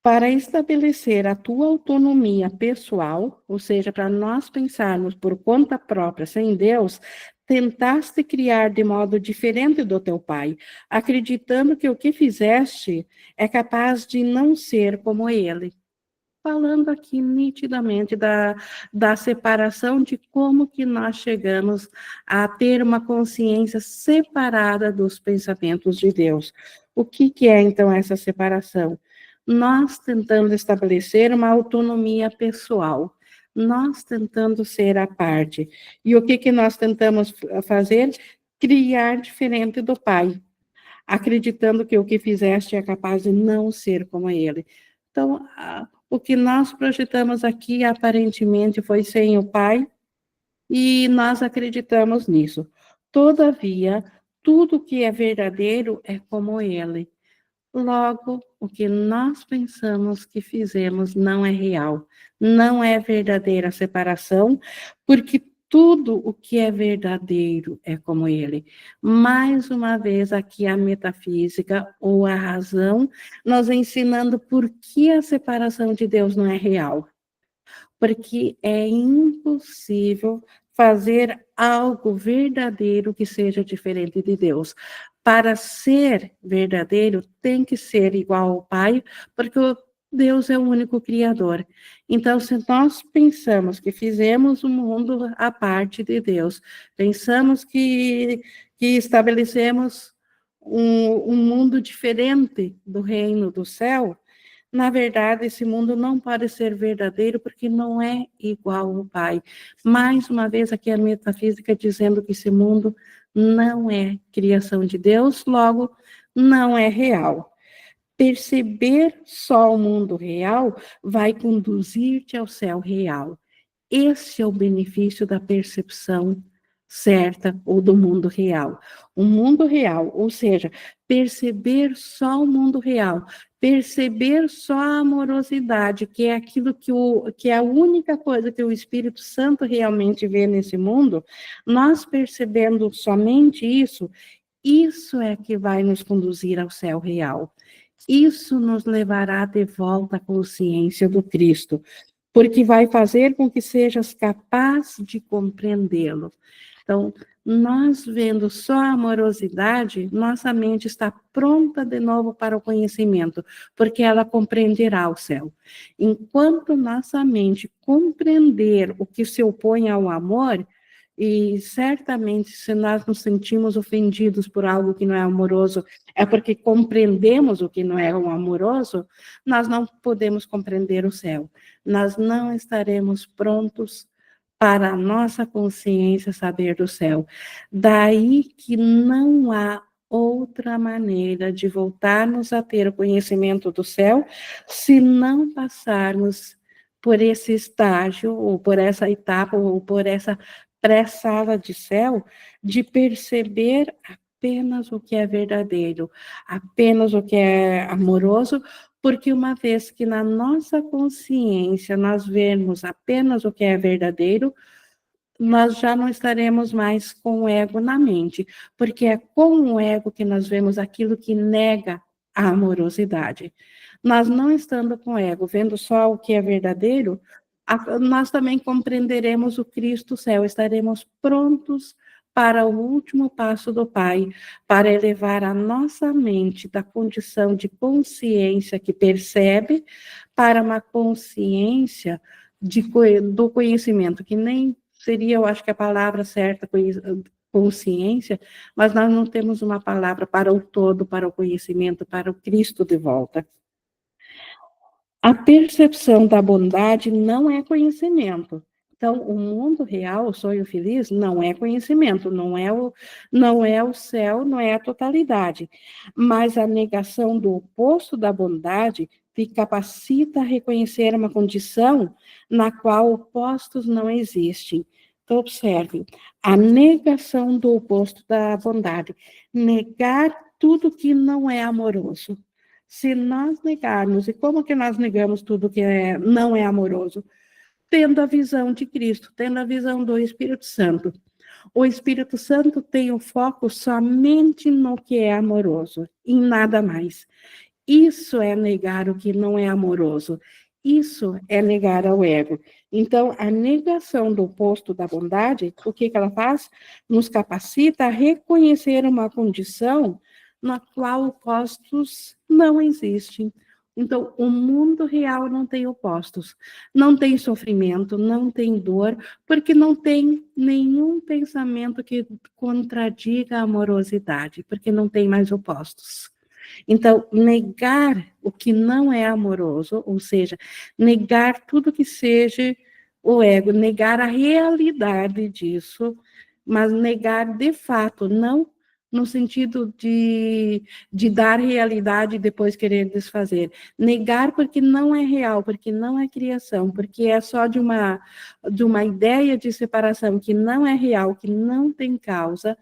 Para estabelecer a tua autonomia pessoal, ou seja, para nós pensarmos por conta própria, sem Deus, tentaste criar de modo diferente do teu pai, acreditando que o que fizeste é capaz de não ser como ele. Falando aqui nitidamente da separação, de como que nós chegamos a ter uma consciência separada dos pensamentos de Deus. O que é, então, essa separação? Nós tentando estabelecer uma autonomia pessoal, nós tentando ser a parte. E o que nós tentamos fazer? Criar diferente do Pai, acreditando que o que fizeste é capaz de não ser como ele. Então, o que nós projetamos aqui, aparentemente, foi sem o Pai, e nós acreditamos nisso. Todavia, tudo que é verdadeiro é como ele. Logo, o que nós pensamos que fizemos não é real, não é verdadeira separação, porque tudo o que é verdadeiro é como ele. Mais uma vez, aqui a metafísica ou a razão, nos ensinando por que a separação de Deus não é real. Porque é impossível fazer algo verdadeiro que seja diferente de Deus. Para ser verdadeiro, tem que ser igual ao Pai, porque Deus é o único Criador. Então, se nós pensamos que fizemos o mundo à parte de Deus, pensamos que estabelecemos um mundo diferente do reino do céu, na verdade, esse mundo não pode ser verdadeiro porque não é igual ao Pai. Mais uma vez, aqui a metafísica dizendo que esse mundo não é criação de Deus, logo, não é real. Perceber só o mundo real vai conduzir-te ao céu real. Esse é o benefício da percepção certa ou do mundo real. O mundo real, ou seja, perceber só o mundo real, perceber só a amorosidade, que é aquilo que é a única coisa que o Espírito Santo realmente vê nesse mundo, nós percebendo somente isso é que vai nos conduzir ao céu real. Isso nos levará de volta à consciência do Cristo, porque vai fazer com que sejas capaz de compreendê-lo. Então, nós vendo só a amorosidade, nossa mente está pronta de novo para o conhecimento, porque ela compreenderá o céu. Enquanto nossa mente compreender o que se opõe ao amor, e certamente, se nós nos sentimos ofendidos por algo que não é amoroso, é porque compreendemos o que não é o amoroso, nós não podemos compreender o céu. Nós não estaremos prontos para a nossa consciência saber do céu. Daí que não há outra maneira de voltarmos a ter o conhecimento do céu se não passarmos por esse estágio, ou por essa etapa, ou por essa pré-sala de céu, de perceber apenas o que é verdadeiro, apenas o que é amoroso, porque uma vez que na nossa consciência nós vemos apenas o que é verdadeiro, nós já não estaremos mais com o ego na mente, porque é com o ego que nós vemos aquilo que nega a amorosidade. Nós não estando com o ego, vendo só o que é verdadeiro, nós também compreenderemos o Cristo céu, estaremos prontos para o último passo do Pai, para elevar a nossa mente da condição de consciência que percebe para uma consciência do conhecimento, que nem seria, eu acho que a palavra certa, consciência, mas nós não temos uma palavra para o todo, para o conhecimento, para o Cristo de volta. A percepção da bondade não é conhecimento. Então, o mundo real, o sonho feliz, não é conhecimento, não é o céu, não é a totalidade. Mas a negação do oposto da bondade te capacita a reconhecer uma condição na qual opostos não existem. Então, observe, a negação do oposto da bondade, negar tudo que não é amoroso. Se nós negarmos, e como que nós negamos tudo que não é amoroso? Tendo a visão de Cristo, tendo a visão do Espírito Santo. O Espírito Santo tem o foco somente no que é amoroso, em nada mais. Isso é negar o que não é amoroso. Isso é negar ao ego. Então, a negação do oposto da bondade, o que ela faz? Nos capacita a reconhecer uma condição na qual opostos não existem. Então, o mundo real não tem opostos, não tem sofrimento, não tem dor, porque não tem nenhum pensamento que contradiga a amorosidade, porque não tem mais opostos. Então, negar o que não é amoroso, ou seja, negar tudo que seja o ego, negar a realidade disso, mas negar de fato, não no sentido de dar realidade e depois querer desfazer. Negar porque não é real, porque não é criação, porque é só de uma ideia de separação que não é real, que não tem causa,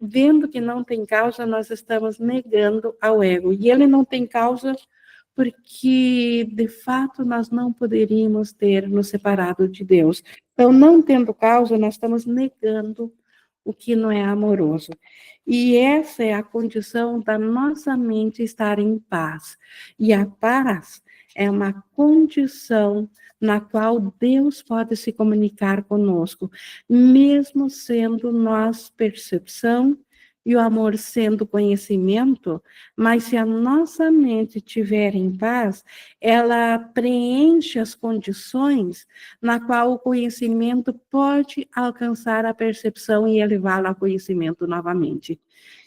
vendo que não tem causa, nós estamos negando ao ego. E ele não tem causa porque, de fato, nós não poderíamos ter nos separado de Deus. Então, não tendo causa, nós estamos negando o que não é amoroso. E essa é a condição da nossa mente estar em paz. E a paz é uma condição na qual Deus pode se comunicar conosco, mesmo sendo nós percepção e o amor sendo conhecimento, mas se a nossa mente estiver em paz, ela preenche as condições na qual o conhecimento pode alcançar a percepção e elevá-la ao conhecimento novamente.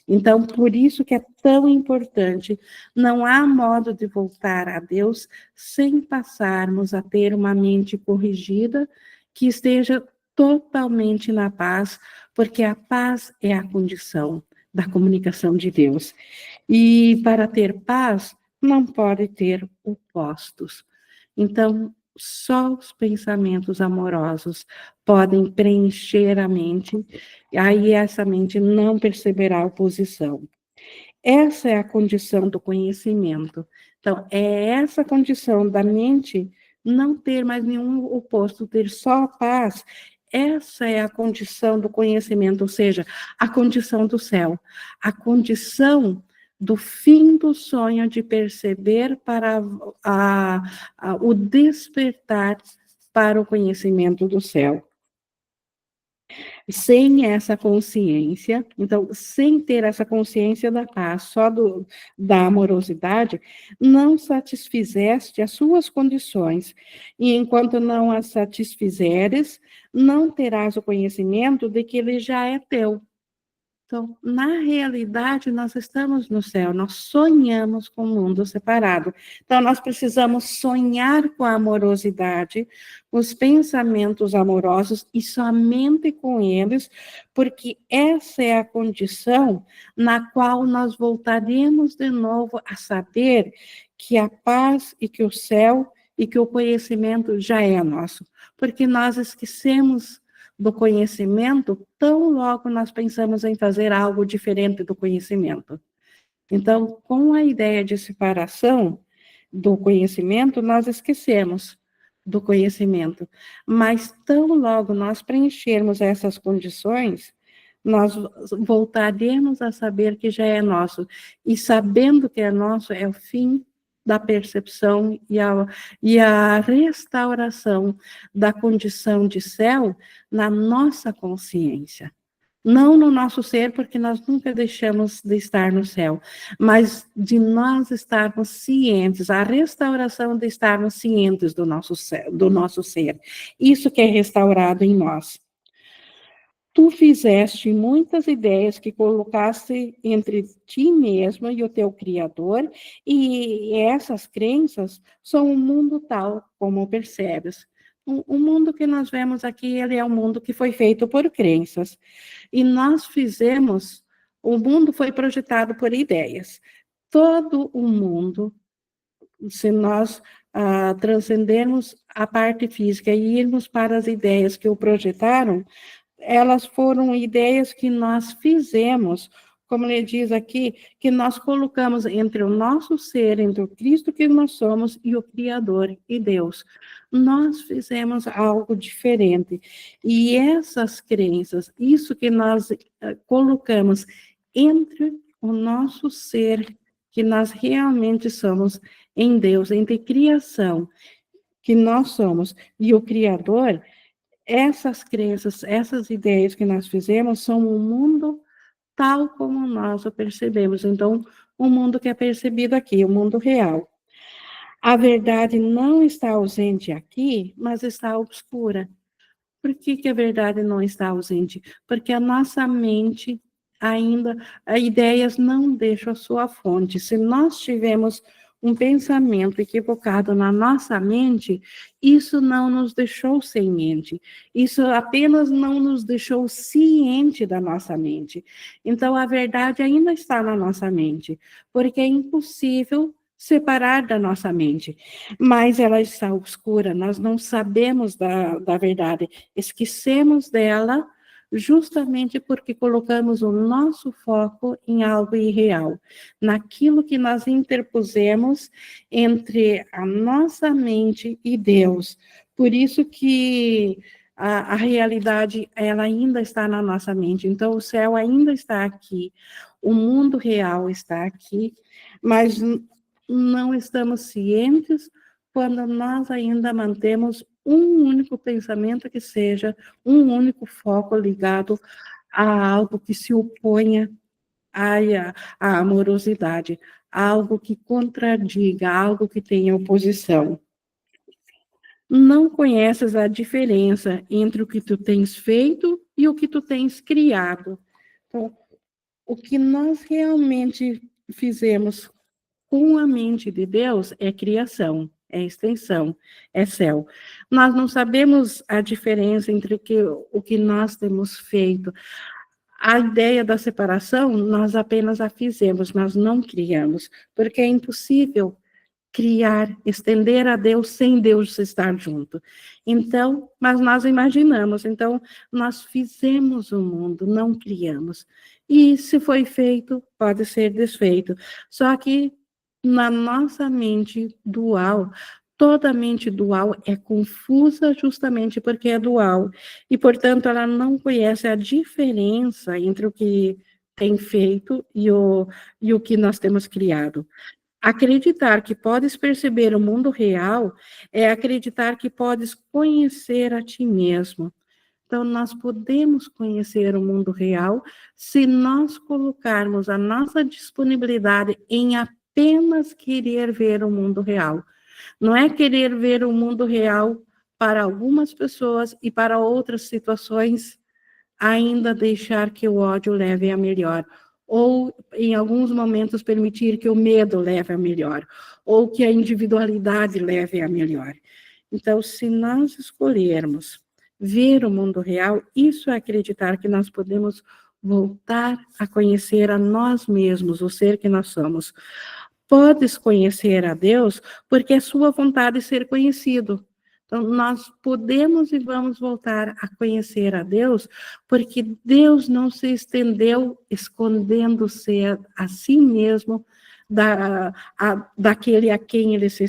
Então, por isso que é tão importante, não há modo de voltar a Deus sem passarmos a ter uma mente corrigida, que esteja totalmente na paz, porque a paz é a condição da comunicação de Deus. E para ter paz, não pode ter opostos. Então, só os pensamentos amorosos podem preencher a mente, e aí essa mente não perceberá oposição. Essa é a condição do conhecimento. Então, é essa condição da mente não ter mais nenhum oposto, ter só a paz. Essa é a condição do conhecimento, ou seja, a condição do céu, a condição do fim do sonho de perceber para o despertar para o conhecimento do céu. Sem essa consciência, então, sem ter essa consciência da paz, só da amorosidade, não satisfizeste as suas condições, e enquanto não as satisfizeres, não terás o conhecimento de que ele já é teu. Então, na realidade, nós estamos no céu, nós sonhamos com o mundo separado. Então, nós precisamos sonhar com a amorosidade, os pensamentos amorosos, e somente com eles, porque essa é a condição na qual nós voltaremos de novo a saber que a paz e que o céu e que o conhecimento já é nosso. Porque nós esquecemos do conhecimento, tão logo nós pensamos em fazer algo diferente do conhecimento. Então, com a ideia de separação do conhecimento, nós esquecemos do conhecimento. Mas tão logo nós preenchermos essas condições, nós voltaremos a saber que já é nosso. E sabendo que é nosso, é o fim da percepção e a restauração da condição de céu na nossa consciência. Não no nosso ser, porque nós nunca deixamos de estar no céu, mas de nós estarmos cientes, a restauração de estarmos cientes do nosso ser. Isso que é restaurado em nós. Tu fizeste muitas ideias que colocaste entre ti mesmo e o teu Criador, e essas crenças são um mundo tal como percebes. O mundo que nós vemos aqui, ele é um mundo que foi feito por crenças. E nós fizemos, o mundo foi projetado por ideias. Todo o mundo, se nós transcendermos a parte física e irmos para as ideias que o projetaram, elas foram ideias que nós fizemos, como ele diz aqui, que nós colocamos entre o nosso ser, entre o Cristo que nós somos e o Criador e Deus. Nós fizemos algo diferente. E essas crenças, isso que nós colocamos entre o nosso ser, que nós realmente somos em Deus, entre criação, que nós somos, e o Criador, essas crenças, essas ideias que nós fizemos são um mundo tal como nós o percebemos. Então, o mundo que é percebido aqui, o mundo real. A verdade não está ausente aqui, mas está obscura. Por que a verdade não está ausente? Porque a nossa mente ainda, as ideias não deixam a sua fonte. Se nós tivermos um pensamento equivocado na nossa mente, isso não nos deixou sem mente. Isso apenas não nos deixou ciente da nossa mente. Então, a verdade ainda está na nossa mente, porque é impossível separar da nossa mente, mas ela está obscura, nós não sabemos da verdade, esquecemos dela justamente porque colocamos o nosso foco em algo irreal, naquilo que nós interpusemos entre a nossa mente e Deus. Por isso que a realidade, ela ainda está na nossa mente. Então, o céu ainda está aqui, o mundo real está aqui, mas não estamos cientes quando nós ainda mantemos um único pensamento que seja um único foco ligado a algo que se oponha à amorosidade, algo que contradiga, algo que tenha oposição. Não conheces a diferença entre o que tu tens feito e o que tu tens criado. Então, o que nós realmente fizemos com a mente de Deus é criação, é extensão, é céu. Nós não sabemos a diferença entre o que nós temos feito. A ideia da separação, nós apenas a fizemos, nós não criamos, porque é impossível criar, estender a Deus sem Deus estar junto. Então, mas nós imaginamos, então nós fizemos o mundo, não criamos. E se foi feito, pode ser desfeito. Só que na nossa mente dual, toda mente dual é confusa justamente porque é dual. E, portanto, ela não conhece a diferença entre o que tem feito e o que nós temos criado. Acreditar que podes perceber o mundo real é acreditar que podes conhecer a ti mesmo. Então, nós podemos conhecer o mundo real se nós colocarmos a nossa disponibilidade em apenas querer ver o mundo real. Não é querer ver o mundo real para algumas pessoas e para outras situações ainda deixar que o ódio leve a melhor, ou em alguns momentos permitir que o medo leve a melhor, ou que a individualidade leve a melhor. Então, se nós escolhermos ver o mundo real, isso é acreditar que nós podemos voltar a conhecer a nós mesmos, o ser que nós somos. Podes conhecer a Deus porque é sua vontade ser conhecido. Então, nós podemos e vamos voltar a conhecer a Deus, porque Deus não se estendeu escondendo-se a si mesmo daquele a quem ele se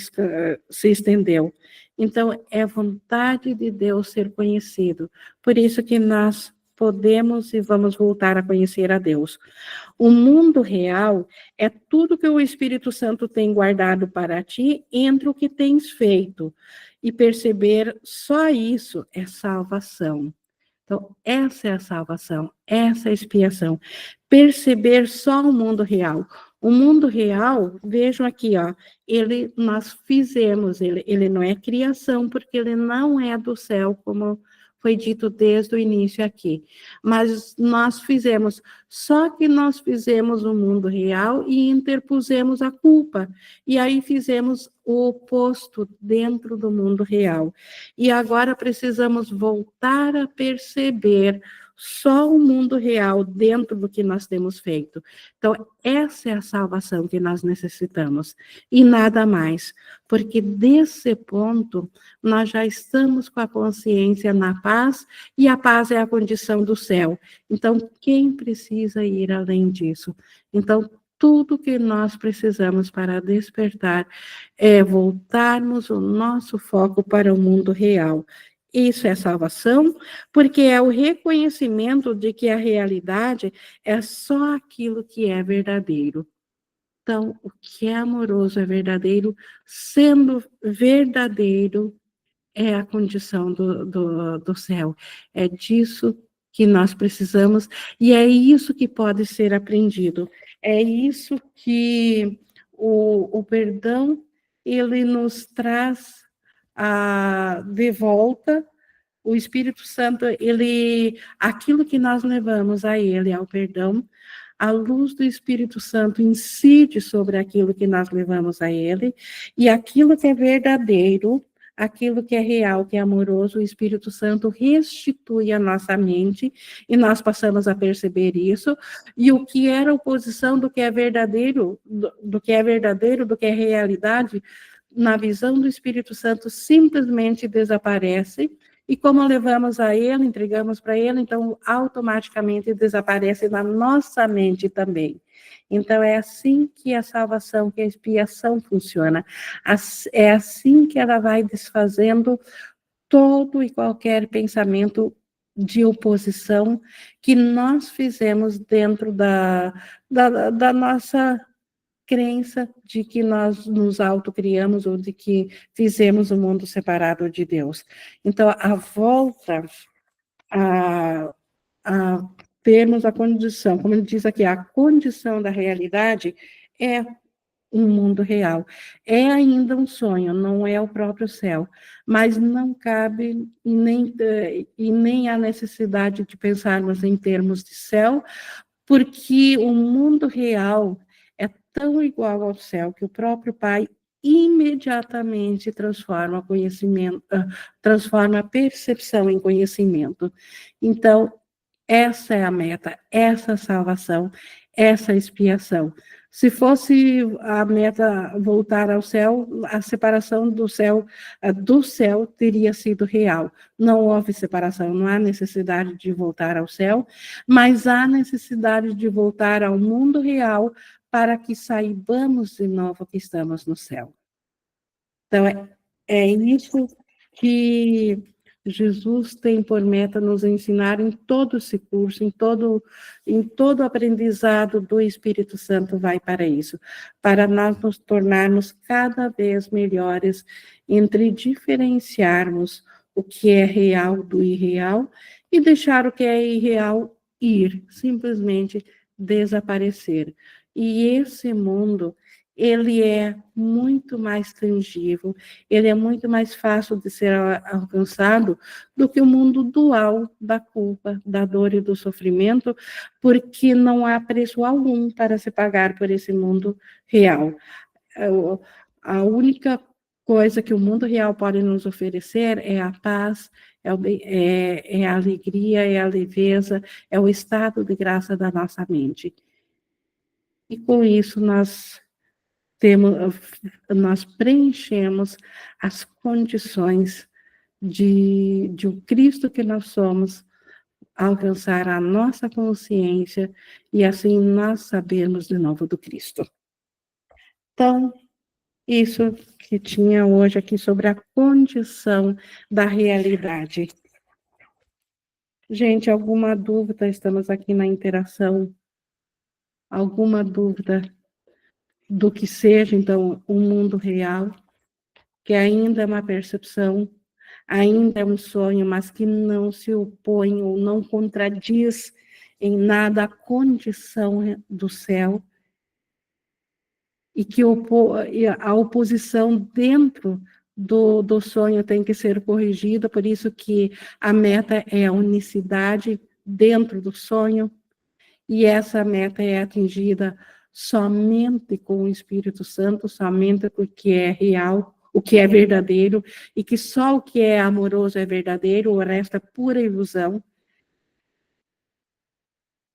estendeu. Então, é vontade de Deus ser conhecido. Por isso que nós podemos e vamos voltar a conhecer a Deus. O mundo real é tudo que o Espírito Santo tem guardado para ti entre o que tens feito. E perceber só isso é salvação. Então, essa é a salvação, essa é a expiação. Perceber só o mundo real. O mundo real, vejam aqui, ó, nós fizemos, ele não é criação, porque ele não é do céu, como foi dito desde o início aqui. Mas nós fizemos, só que nós fizemos o mundo real e interpusemos a culpa. E aí fizemos o oposto dentro do mundo real. E agora precisamos voltar a perceber só o mundo real dentro do que nós temos feito. Então, essa é a salvação que nós necessitamos, e nada mais, porque desse ponto nós já estamos com a consciência na paz, e a paz é a condição do céu. Então, quem precisa ir além disso? Então, tudo que nós precisamos para despertar é voltarmos o nosso foco para o mundo real. Isso é salvação, porque é o reconhecimento de que a realidade é só aquilo que é verdadeiro. Então, o que é amoroso é verdadeiro, sendo verdadeiro é a condição do céu. É disso que nós precisamos, e é isso que pode ser aprendido. É isso que o perdão, ele nos traz de volta. O Espírito Santo, aquilo que nós levamos a ele, ao perdão, a luz do Espírito Santo incide sobre aquilo que nós levamos a ele, e aquilo que é verdadeiro, aquilo que é real, que é amoroso, o Espírito Santo restitui a nossa mente, e nós passamos a perceber isso, e o que era oposição do que é verdadeiro, do que é realidade, na visão do Espírito Santo, simplesmente desaparece, e como levamos a Ele, entregamos para Ele, então automaticamente desaparece na nossa mente também. Então é assim que a salvação, que a expiação funciona. É assim que ela vai desfazendo todo e qualquer pensamento de oposição que nós fizemos dentro da nossa crença de que nós nos autocriamos ou de que fizemos um mundo separado de Deus. Então, a volta a termos a condição, como ele diz aqui, a condição da realidade é um mundo real. É ainda um sonho, não é o próprio céu, mas não cabe e nem há necessidade de pensarmos em termos de céu, porque o mundo real é tão igual ao céu que o próprio Pai imediatamente transforma conhecimento, transforma a percepção em conhecimento. Então, essa é a meta, essa salvação, essa expiação. Se fosse a meta voltar ao céu, a separação do céu teria sido real. Não houve separação, não há necessidade de voltar ao céu, mas há necessidade de voltar ao mundo real para que saibamos de novo que estamos no céu. Então, é isso que Jesus tem por meta nos ensinar em todo esse curso, em todo o aprendizado do Espírito Santo vai para isso, para nós nos tornarmos cada vez melhores entre diferenciarmos o que é real do irreal e deixar o que é irreal ir, simplesmente desaparecer. E esse mundo, ele é muito mais tangível, ele é muito mais fácil de ser alcançado do que o mundo dual da culpa, da dor e do sofrimento, porque não há preço algum para se pagar por esse mundo real. A única coisa que o mundo real pode nos oferecer é a paz, é a alegria, é a leveza, é o estado de graça da nossa mente. E com isso nós preenchemos as condições de o Cristo que nós somos alcançar a nossa consciência e assim nós sabermos de novo do Cristo. Então, isso que tinha hoje aqui sobre a condição da realidade. Gente, alguma dúvida? Estamos aqui na interação. Alguma dúvida do que seja, então, o mundo real, que ainda é uma percepção, ainda é um sonho, mas que não se opõe ou não contradiz em nada a condição do céu, e que a oposição dentro do sonho tem que ser corrigida, por isso que a meta é a unicidade dentro do sonho, e essa meta é atingida somente com o Espírito Santo, somente porque é real, o que é verdadeiro, e que só o que é amoroso é verdadeiro, o resto é pura ilusão.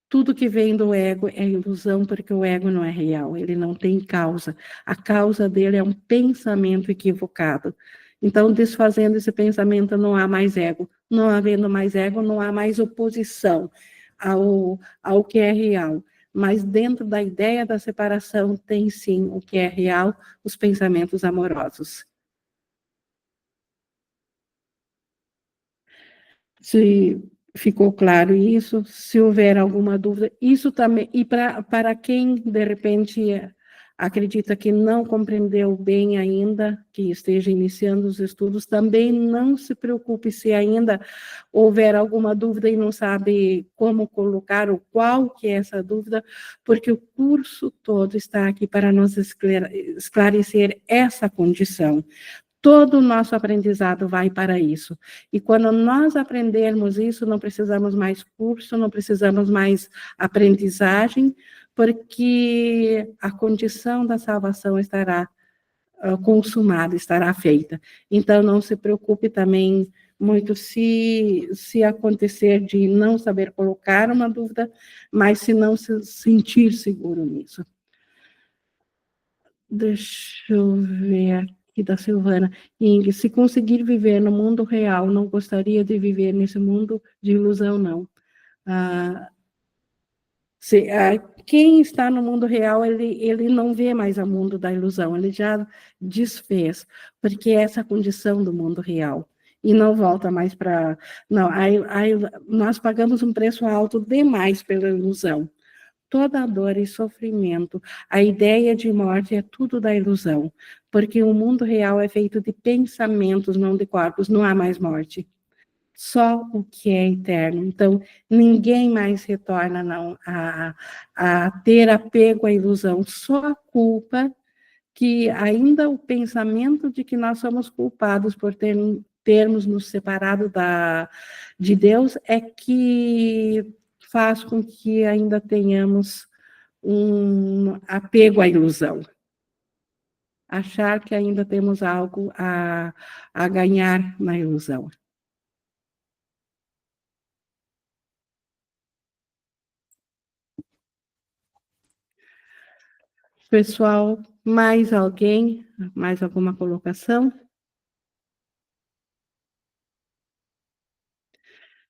Tudo que vem do ego é ilusão, porque o ego não é real, ele não tem causa. A causa dele é um pensamento equivocado. Então, desfazendo esse pensamento, não há mais ego. Não havendo mais ego, não há mais oposição ao que é real. Mas dentro da ideia da separação, tem sim o que é real, os pensamentos amorosos. Se ficou claro isso, se houver alguma dúvida, isso também, e para quem, de repente, acredita que não compreendeu bem ainda, que esteja iniciando os estudos, também não se preocupe se ainda houver alguma dúvida e não sabe como colocar ou qual que é essa dúvida, porque o curso todo está aqui para nos esclarecer essa condição. Todo o nosso aprendizado vai para isso. E quando nós aprendermos isso, não precisamos mais curso, não precisamos mais aprendizagem, porque a condição da salvação estará consumada, estará feita. Então, não se preocupe também muito se acontecer de não saber colocar uma dúvida, mas se não se sentir seguro nisso. Deixa eu ver E da Silvana. Ing, se conseguir viver no mundo real, não gostaria de viver nesse mundo de ilusão, não. Ah, quem está no mundo real, ele não vê mais o mundo da ilusão, ele já desfez, porque é essa condição do mundo real. E não volta mais para. Não, nós pagamos um preço alto demais pela ilusão. Toda dor e sofrimento, a ideia de morte é tudo da ilusão, porque o mundo real é feito de pensamentos, não de corpos, não há mais morte. Só o que é eterno. Então, ninguém mais retorna não, a ter apego à ilusão, só a culpa que ainda o pensamento de que nós somos culpados por termos nos separado de Deus é que faz com que ainda tenhamos um apego à ilusão. Achar que ainda temos algo a ganhar na ilusão. Pessoal, mais alguém? Mais alguma colocação?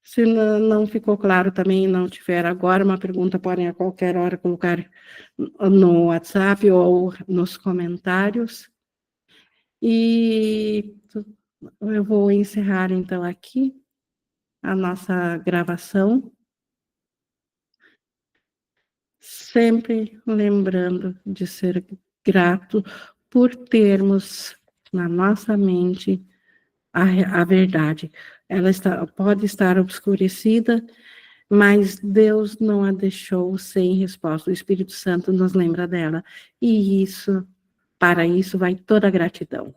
Se não ficou claro também, não tiver agora uma pergunta, podem a qualquer hora colocar no WhatsApp ou nos comentários. E eu vou encerrar, então, aqui a nossa gravação, sempre lembrando de ser grato por termos na nossa mente a verdade. Ela pode estar obscurecida, mas Deus não a deixou sem resposta. O Espírito Santo nos lembra dela. E para isso vai toda a gratidão.